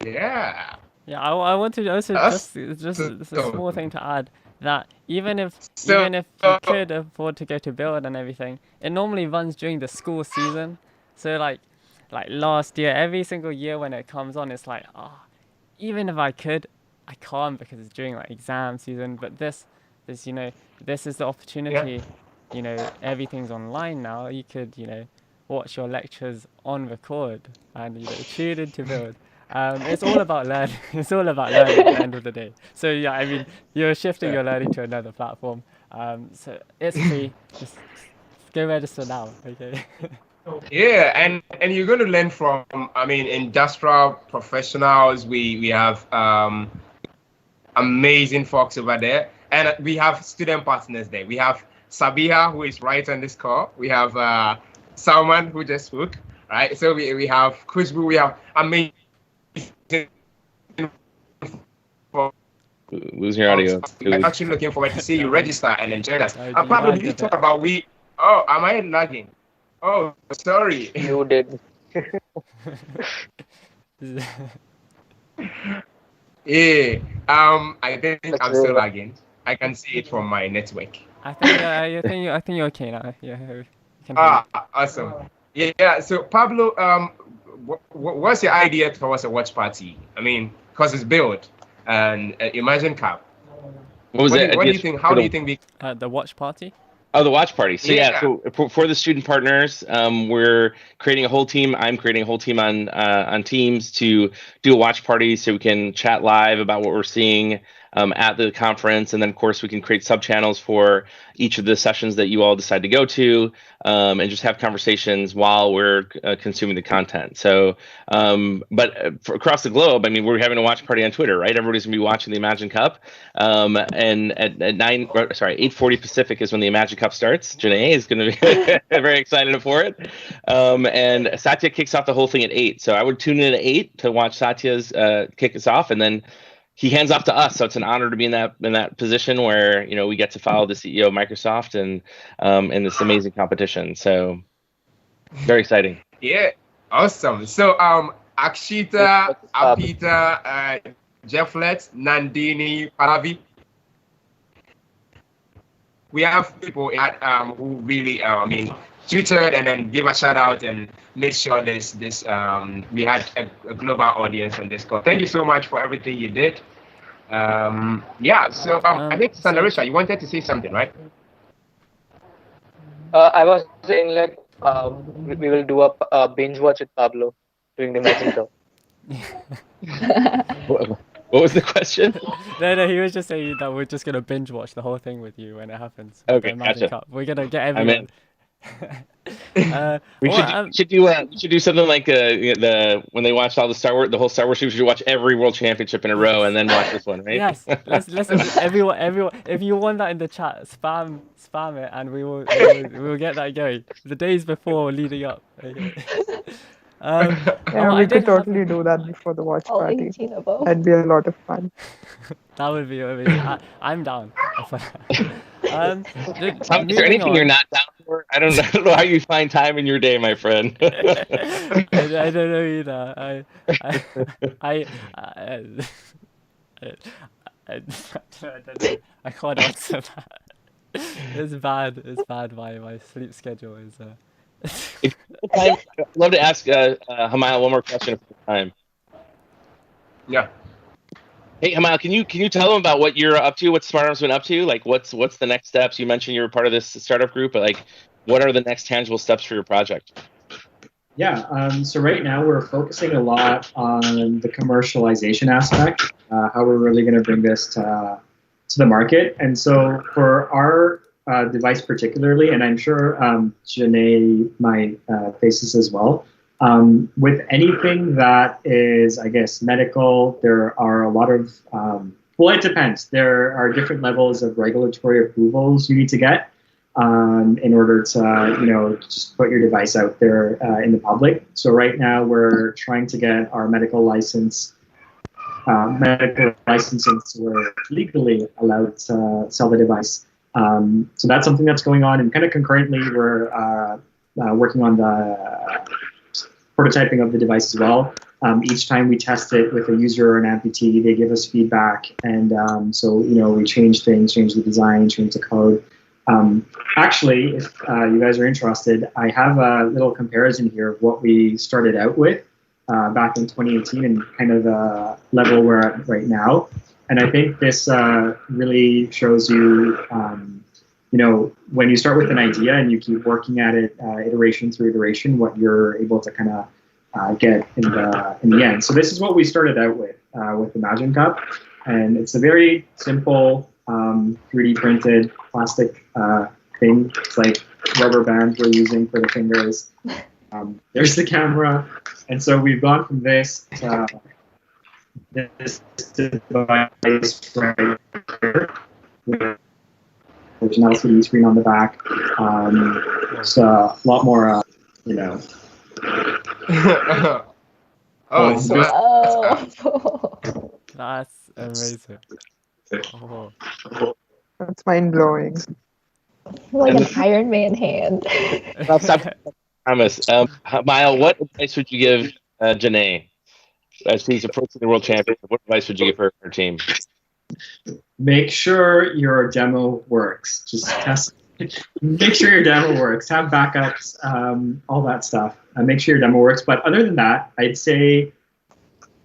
Yeah. Yeah, I want to also just a small thing to add, that even if you could afford to go to Build and everything, it normally runs during the school season. So like last year, every single year when it comes on, it's like, even if I could, I can't because it's during like exam season. But this is the opportunity. Everything's online now. You could watch your lectures on record and tune into Build. It's all about learning. It's all about learning at the end of the day. So yeah, I mean, you're shifting your learning to another platform. So it's free. Just go register now, okay? Yeah, and you're going to learn from, industrial professionals. We have amazing folks over there, and we have student partners there. We have Sabiha, who is right on this call. We have Salman, who just spoke, right? So we have Khushbu. We have amazing. Losing your audio. I'm actually looking forward to see you register and enjoy that. Pablo, did you talk about Oh, am I lagging? Oh, sorry. You did. Yeah. I think I'm still lagging. I can see it from my network. I think you're okay now. Yeah. Awesome. Yeah. So Pablo, what's your idea towards a watch party? Because it's Build and Imagine Cup. What was it? What do you think? How do you think we? The watch party. Oh, the watch party. So so for the student partners, we're creating a whole team. I'm creating a whole team on Teams to do a watch party so we can chat live about what we're seeing at the conference, and then of course we can create sub-channels for each of the sessions that you all decide to go to, and just have conversations while we're consuming the content. So, across the globe, we're having a watch party on Twitter, right? Everybody's gonna be watching the Imagine Cup, and at 8:40 Pacific is when the Imagine Cup starts. Janae is gonna be very excited for it, and Satya kicks off the whole thing at 8. So I would tune in at 8 to watch Satya's kick us off, and then he hands off to us, so it's an honor to be in that position where we get to follow the CEO of Microsoft and in this amazing competition. So very exciting. Yeah, awesome. So Akshita, Apita, Jefflet, Nandini, Paravi. We have people who really tweeted and then give a shout out and made sure this we had a global audience on this call. Thank you so much for everything you did. So I think Sandarisha, you wanted to say something, right? I was saying we will do a binge watch with Pablo during the Imagine Cup. What was the question? No, he was just saying that we're just gonna binge watch the whole thing with you when it happens. Okay, gotcha. Cup. We're gonna get everyone. We should do something like when they watched all the whole Star Wars. We should watch every World Championship in a row and then watch this one, right? Yes. Let's everyone. If you want that in the chat, spam it, and we will get that going. The days before leading up. Okay. Yeah, we could totally do that before the watch All party. 18 above. That'd be a lot of fun. That would be amazing. I'm down. Tom, is there Moving anything you're on. not down for? I don't know how you find time in your day, my friend. I don't know either. I don't know. I can't answer that. It's bad. It's bad. My sleep schedule is. If you have time, I'd love to ask Hamal one more question if you have time. Yeah. Hey, Hamal, can you tell them about what you're up to? What SmartArm's been up to? Like, what's the next steps? You mentioned you were part of this startup group, but like, what are the next tangible steps for your project? Yeah, so right now we're focusing a lot on the commercialization aspect, how we're really going to bring this to the market. And so for our device particularly, and I'm sure Janae might face this as well, with anything that is, I guess, medical, there are a lot of, well, it depends. There are different levels of regulatory approvals you need to get in order to, just put your device out there in the public. So right now we're trying to get our medical license, licensing, so we're legally allowed to sell the device. So that's something that's going on, and kind of concurrently we're working on the prototyping of the device as well. Each time we test it with a user or an amputee, they give us feedback, and so we change things, change the design, change the code. Actually, if you guys are interested, I have a little comparison here of what we started out with back in 2018 and kind of the level we're at right now. And I think this really shows you, when you start with an idea and you keep working at it iteration through iteration, what you're able to kind of get in the end. So this is what we started out with the Imagine Cup, and it's a very simple 3D printed plastic thing. It's like rubber band we're using for the fingers. There's the camera, and so we've gone from this to this device right here. There's an LCD screen on the back. It's a lot more, That's amazing. Oh. That's mind blowing. Like an Iron Man hand. Promise. Mile, what advice would you give Janae as she's approaching the world championship? What advice would you give her team? Make sure your demo works. Just test. Make sure your demo works. Have backups, all that stuff. Make sure your demo works. But other than that, I'd say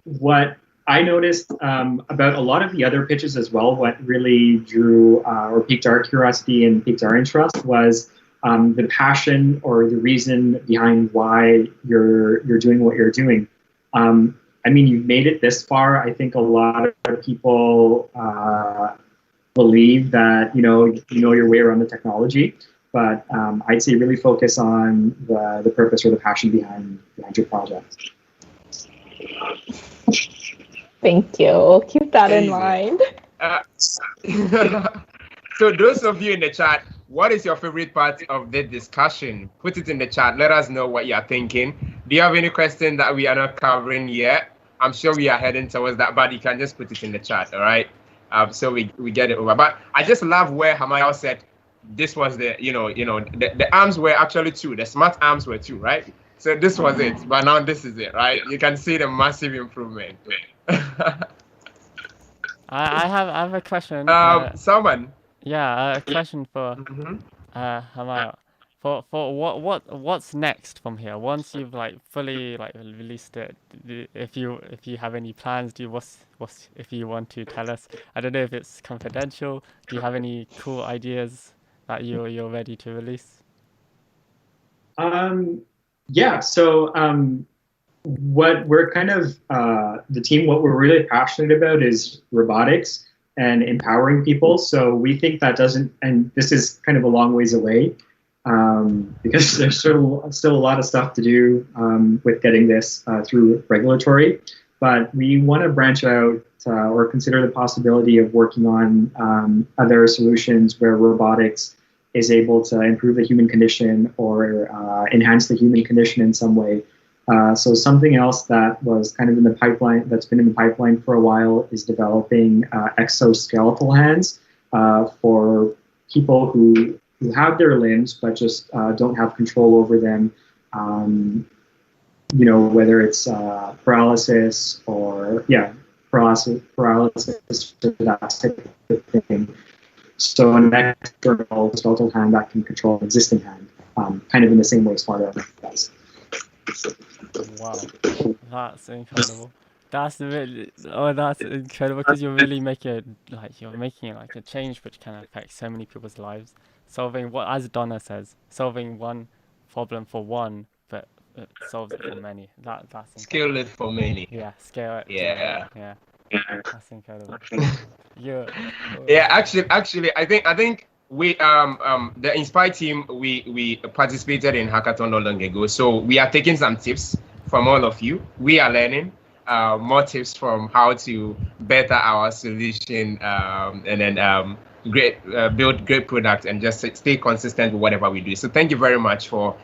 what I noticed about a lot of the other pitches as well, what really drew or piqued our curiosity and piqued our interest was the passion or the reason behind why you're doing what you're doing. I mean, you've made it this far. I think a lot of people believe that you know your way around the technology, but I'd say really focus on the purpose or the passion behind your project. Thank you. We'll keep that in mind. So those of you in the chat, what is your favorite part of the discussion? Put it in the chat. Let us know what you're thinking. Do you have any questions that we are not covering yet? I'm sure we are heading towards that, but you can just put it in the chat, all right? So we get it over. But I just love where Hamayal said this was the, the arms were actually two. The smart arms were two, right? So this was it, but now this is it, right? You can see the massive improvement. I have a question. Salman. Yeah, a question for Hamayal. For what's next from here? Once you've fully released it, if you have any plans, what's if you want to tell us? I don't know if it's confidential. Do you have any cool ideas that you're ready to release? Yeah. So what we're kind of the team, what we're really passionate about is robotics and empowering people. So we think that doesn't, and this is kind of a long ways away. Because there's still a lot of stuff to do with getting this through regulatory, but we want to branch out or consider the possibility of working on other solutions where robotics is able to improve the human condition or enhance the human condition in some way. So something else that was kind of in the pipeline, that's been in the pipeline for a while, is developing exoskeletal hands for people who have their limbs but just don't have control over them. Whether it's paralysis or paralysis to that type of thing. So an external skeletal hand that can control an existing hand, kind of in the same way Smart Arm does. Wow, that's incredible. That's incredible because you're really making it like a change which can affect so many people's lives. Solving what, as Donna says, solving one problem for one, but it solves it for many. That's incredible. Scale it for many. Yeah, scale it. Yeah. Yeah, that's incredible. Yeah. Yeah, actually, I think we the Inspire team we participated in hackathon not long ago, so we are taking some tips from all of you. We are learning more tips from how to better our solution, and then build great products and just stay consistent with whatever we do. So thank you very much for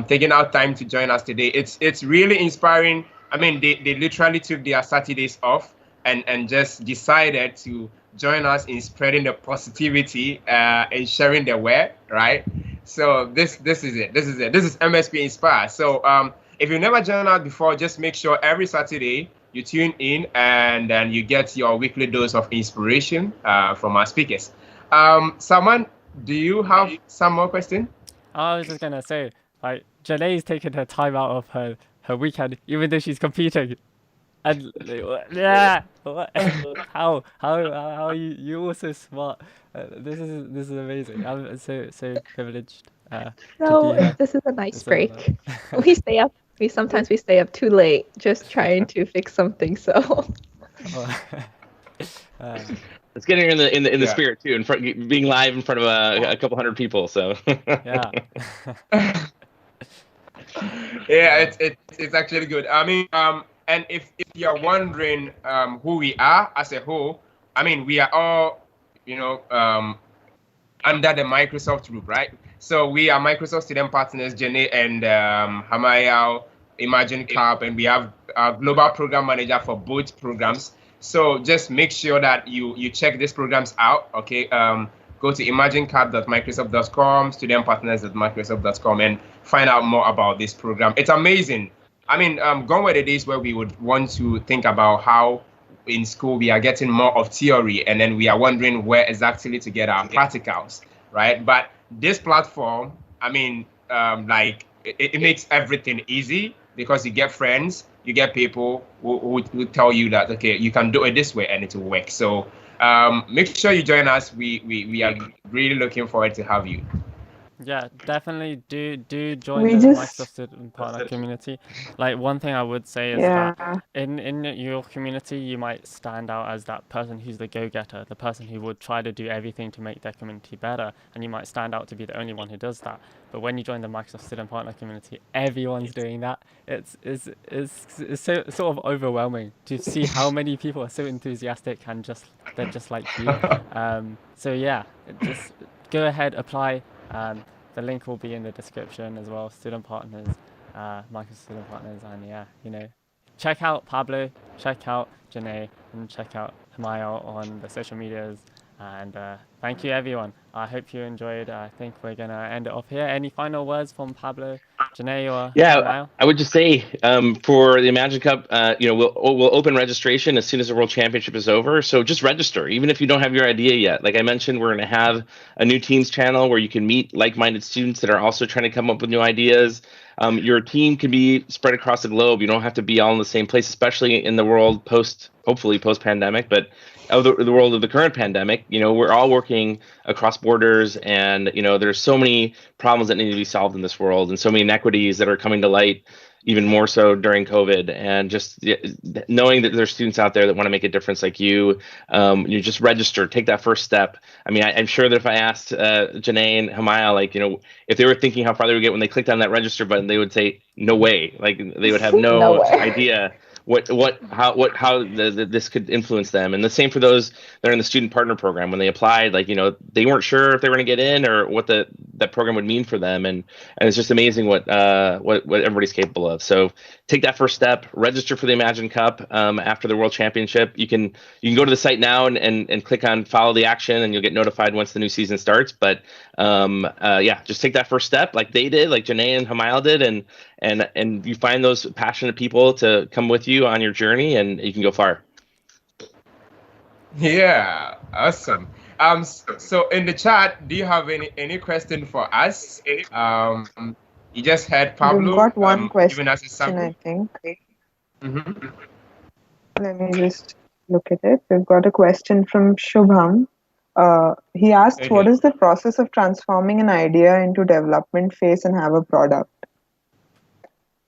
taking out time to join us today. It's really inspiring. I mean, they literally took their Saturdays off and just decided to join us in spreading the positivity and sharing the word, right? So this is it. This is MSPInspire. So if you've never joined us before, just make sure every Saturday you tune in and then you get your weekly dose of inspiration from our speakers. Salman, do you have some more questions? I was just gonna say, like, Janae's taking her time out of her weekend, even though she's competing. And yeah, how are you also smart? This is amazing. I'm so privileged. To No, be here. this is a nice It's break. We sometimes stay up too late just trying to fix something. So It's getting in the spirit too, being live in front of a couple hundred people. So yeah. Yeah, it's actually good. I mean, and if you're wondering who we are as a whole, I mean, we are all, under the Microsoft group, right? So we are Microsoft student partners, Jenny and Hamayao, Imagine Cup, and we have a global program manager for both programs. So just make sure that you check these programs out, okay? Go to imaginecap.microsoft.com, studentpartners.microsoft.com, and find out more about this program. It's amazing. I mean, gone were the days where we would want to think about how in school we are getting more of theory, and then we are wondering where exactly to get our practicals, right? But this platform, I mean, it makes everything easy because you get friends, you get people who tell you that, okay, you can do it this way and it will work. So make sure you join us. We are really looking forward to have you. Yeah, definitely do join the Microsoft Student Partner community. Like, one thing I would say is that in your community, you might stand out as that person who's the go-getter, the person who would try to do everything to make their community better, and you might stand out to be the only one who does that. But when you join the Microsoft Student Partner community, everyone's doing that. It's so sort of overwhelming to see how many people are so enthusiastic and they're just like you. So yeah, just go ahead, apply. The link will be in the description as well. Student partners, Microsoft Student Partners, and check out Pablo, check out Janae, and check out Hamayo on the social medias. And thank you, everyone. I hope you enjoyed. I think we're gonna end it off here. Any final words from Pablo, Janae, or Hamayo? I would just say for the Imagine Cup, we'll open registration as soon as the World Championship is over. So just register, even if you don't have your idea yet. Like I mentioned, we're going to have a new teams channel where you can meet like-minded students that are also trying to come up with new ideas. Your team can be spread across the globe. You don't have to be all in the same place, especially in the world hopefully post-pandemic, but the world of the current pandemic. We're all working across borders, and there's so many problems that need to be solved in this world, and so many inequities that are coming to light, even more so during COVID. And just knowing that there's students out there that want to make a difference like you just register, take that first step. I mean, I'm sure that if I asked Janae and Hamaya, if they were thinking how far they would get when they clicked on that register button, they would say, no way. Like they would have no idea how this could influence them. And the same for those that are in the student partner program. When they applied, they weren't sure if they were going to get in or what the that program would mean for them, and it's just amazing what everybody's capable of. So take that first step, register for the Imagine Cup after the World Championship. You can go to the site now and click on follow the action, and you'll get notified once the new season starts. But yeah, just take that first step like they did, like Janae and Hamail did, and you find those passionate people to come with you on your journey, and you can go far. Yeah, awesome. So in the chat, do you have any question for us? You just heard Pablo. We've got one question, giving us a sample. I think. Mm-hmm. Let me just look at it. We've got a question from Shubham. He asks, Okay. what is the process of transforming an idea into development phase and have a product?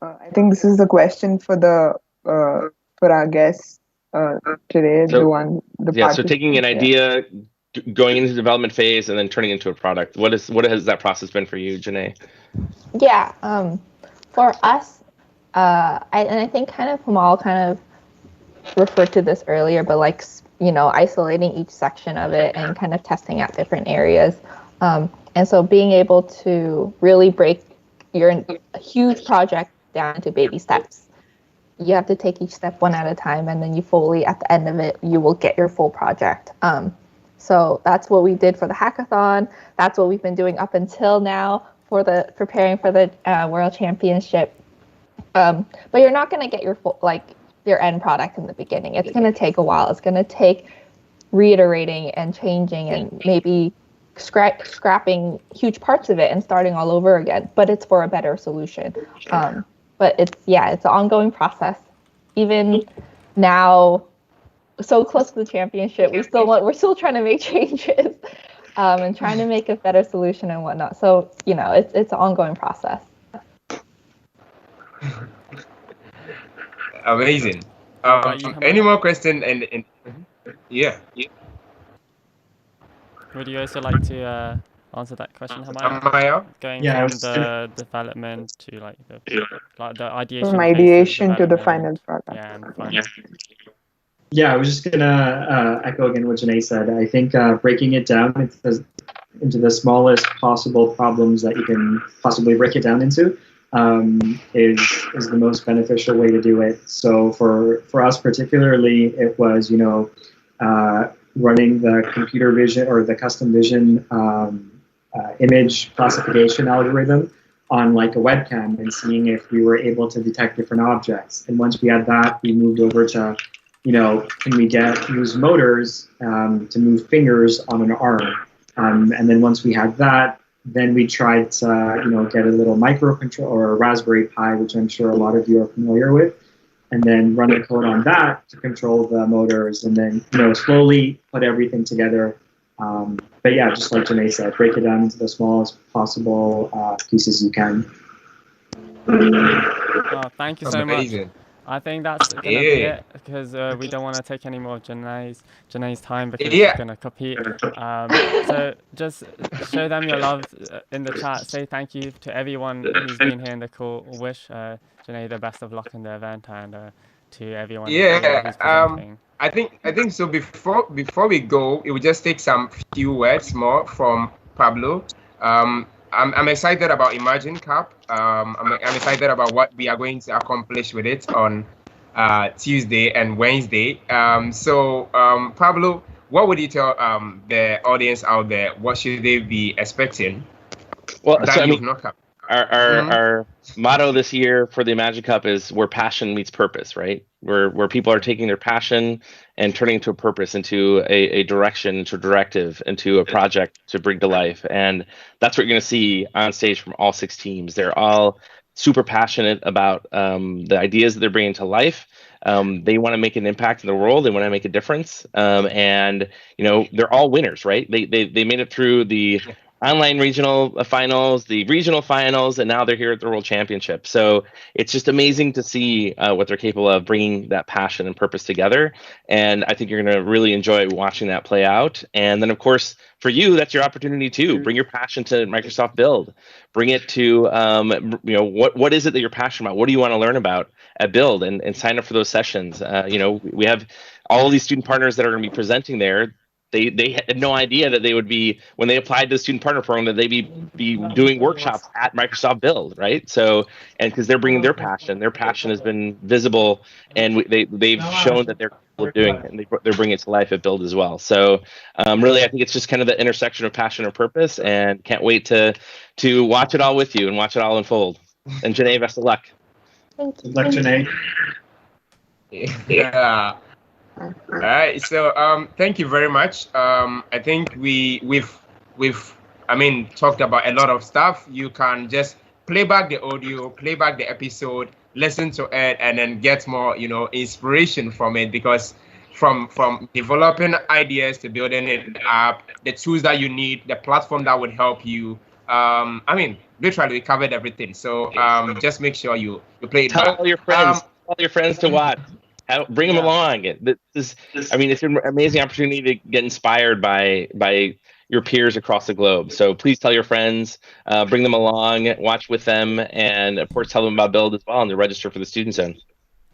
I think this is the question for our guests today. So So taking an idea, going into the development phase, and then turning into a product. What has that process been for you, Janae? Yeah, for us, I think kind of Hamal kind of referred to this earlier, but like, isolating each section of it and kind of testing out different areas. And so being able to really break your huge project down into baby steps. You have to take each step one at a time, and then at the end of it, you will get your full project. So that's what we did for the hackathon. That's what we've been doing up until now for preparing for the World Championship. But you're not going to get your end product in the beginning. It's going to take a while. It's going to take reiterating and changing and maybe scrapping huge parts of it and starting all over again. But it's for a better solution. But it's an ongoing process. Even now, so close to the championship, we're still trying to make changes and trying to make a better solution and whatnot. So it's an ongoing process. Amazing. Any more question? And yeah. Would you also like to answer that question, Hamail? Hamail? Going from the development to the ideation. From ideation to the final product. Yeah, and final. Yeah, I was just gonna echo again what Janae said. I think breaking it down into the smallest possible problems that you can possibly break it down into is the most beneficial way to do it. So for us particularly, it was running the computer vision or the custom vision image classification algorithm on like a webcam and seeing if we were able to detect different objects. And once we had that, we moved over to, can we use motors to move fingers on an arm? And then once we had that, then we tried to, get a little microcontroller or a Raspberry Pi, which I'm sure a lot of you are familiar with, and then run the code on that to control the motors, and then slowly put everything together. But yeah, just like Janae said, break it down into the smallest possible pieces you can. Oh, thank you so much. Amazing. I think that's gonna be it because we don't want to take any more of Janae's time because she's gonna compete. So just show them your love in the chat. Say thank you to everyone who's been here in the call. Wish Janae the best of luck in the event, and to everyone who's presenting. I think so. Before we go, it will just take some few words more from Pablo. I'm excited about Imagine Cup. I'm excited about what we are going to accomplish with it on Tuesday and Wednesday. So Pablo, what would you tell the audience out there? What should they be expecting? Well, our motto this year for the Imagine Cup is where passion meets purpose, right? Where people are taking their passion and turning into a purpose, into a direction, into a directive, into a project to bring to life. And that's what you're going to see on stage from all 6 teams. They're all super passionate about the ideas that they're bringing to life. They want to make an impact in the world. They want to make a difference. And, they're all winners, right? They made it through the online regional finals, the regional finals, and now they're here at the World Championship. So it's just amazing to see what they're capable of, bringing that passion and purpose together. And I think you're going to really enjoy watching that play out. And then, of course, for you, that's your opportunity too. Bring your passion to Microsoft Build. Bring it to, what is it that you're passionate about? What do you want to learn about at Build? And sign up for those sessions. We have all of these student partners that are going to be presenting there. They had no idea that they would be, when they applied to the student partner program, that they'd be doing workshops at Microsoft Build, right? So, and because they're bringing their passion has been visible, and they've shown that they're capable of doing it, and they're bringing it to life at Build as well. So, really, I think it's just kind of the intersection of passion and purpose, and can't wait to watch it all with you and watch it all unfold. And Janae, best of luck. Thank you. Good luck, Janae. Yeah. All right. So thank you very much. I think we've talked about a lot of stuff. You can just play back the audio, play back the episode, listen to it, and then get more, inspiration from it, because from developing ideas to building an app, the tools that you need, the platform that would help you. Literally we covered everything. So just make sure you play it back. Tell all your friends. Tell your friends to watch. Bring them along. It's an amazing opportunity to get inspired by your peers across the globe. So please tell your friends, bring them along, watch with them, and of course tell them about Build as well, and to register for the Student Zone.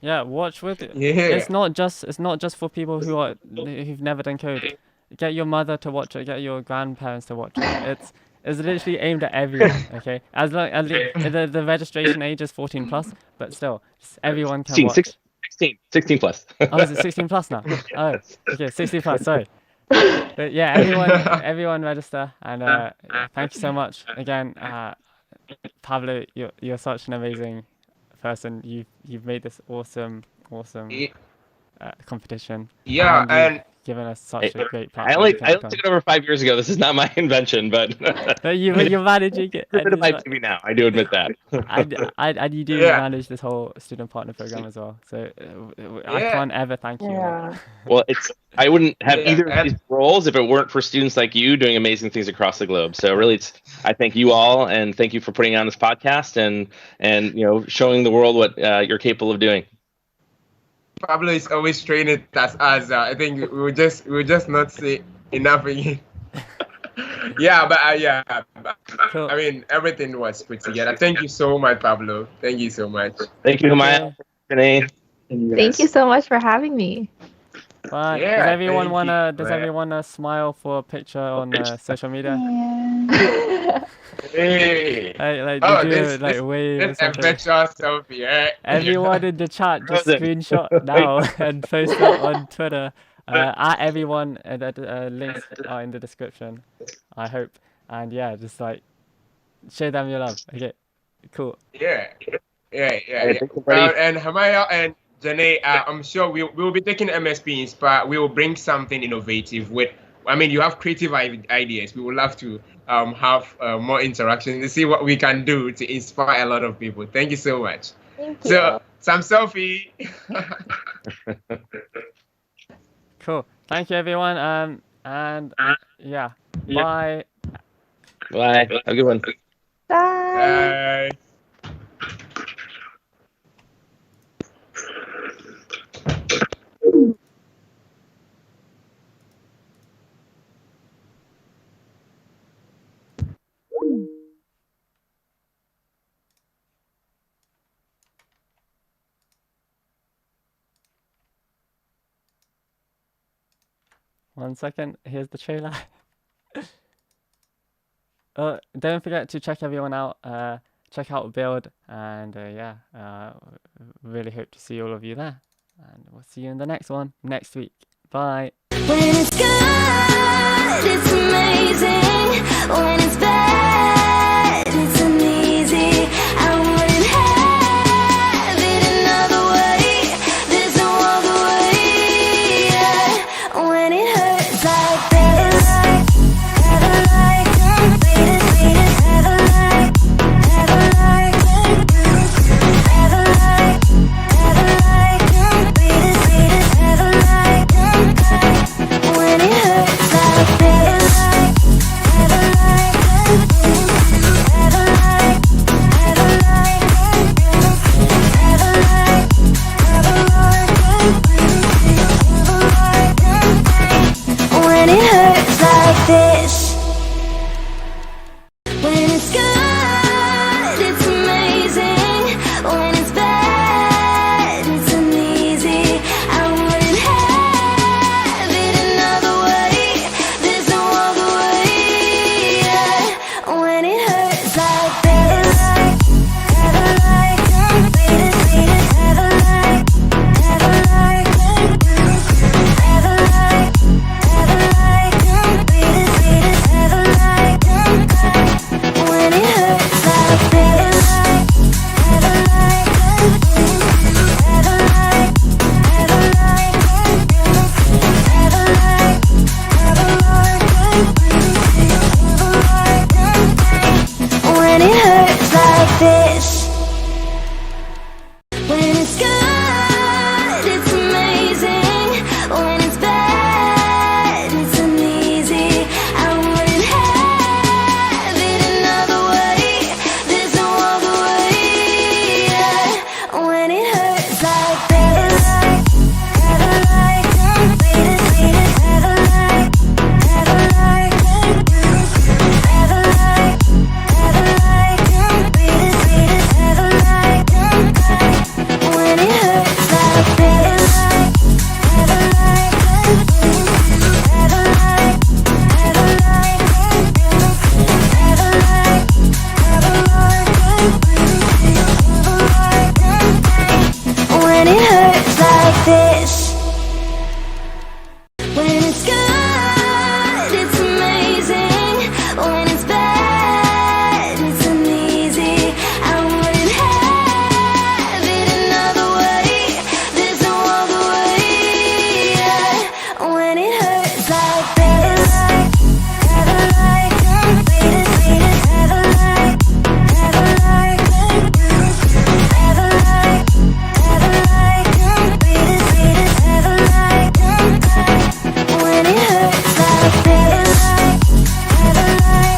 Yeah, watch with it. Yeah. It's not just for people who've never done code. Get your mother to watch it. Get your grandparents to watch it. It's literally aimed at everyone. Okay, as long as the registration age is 14 plus, but still, everyone can watch. 16 plus. Oh, is it 16 plus now? Oh, okay, 16 plus. Sorry. But yeah, everyone register, and thank you so much again, Pablo. You're such an amazing person. You've made this awesome competition. Yeah, and given us such a great platform. I only took it over 5 years ago. This is not my invention, but you're managing it. A bit of my TV now. I do admit that. And you do manage this whole student partner program as well. So I can't ever thank you. Yeah. Well, I wouldn't have either of these roles if it weren't for students like you doing amazing things across the globe. So really, I thank you all, and thank you for putting on this podcast and showing the world what you're capable of doing. Pablo is always training us. I think we'll just not say enough again. Cool. Everything was put together. Thank you so much, Pablo. Thank you so much. Thank you, Maya. Renee. Thank you so much for having me. Bye. Yeah, does everyone thank you. wanna smile for a picture on social media? Yeah. Hey. Wave or This something. virtual selfie. Eh? Everyone in the chat, just screenshot now and post it on Twitter. At everyone, the links are in the description, I hope. And yeah, just show them your love. Okay, cool. Yeah. And Hamaya and Janae, I'm sure we'll be taking MSPInspire. We will bring something innovative you have creative ideas. We would love to have more interaction to see what we can do to inspire a lot of people. Thank you so much. Thank you. So, some selfie. Cool. Thank you, everyone. Bye. Bye. Have a good one. Bye. Bye. 1 second. Here's the trailer. Don't forget to check everyone out. Check out Build, and really hope to see all of you there. And we'll see you in the next one next week. Bye. When it's good, it's amazing. When it's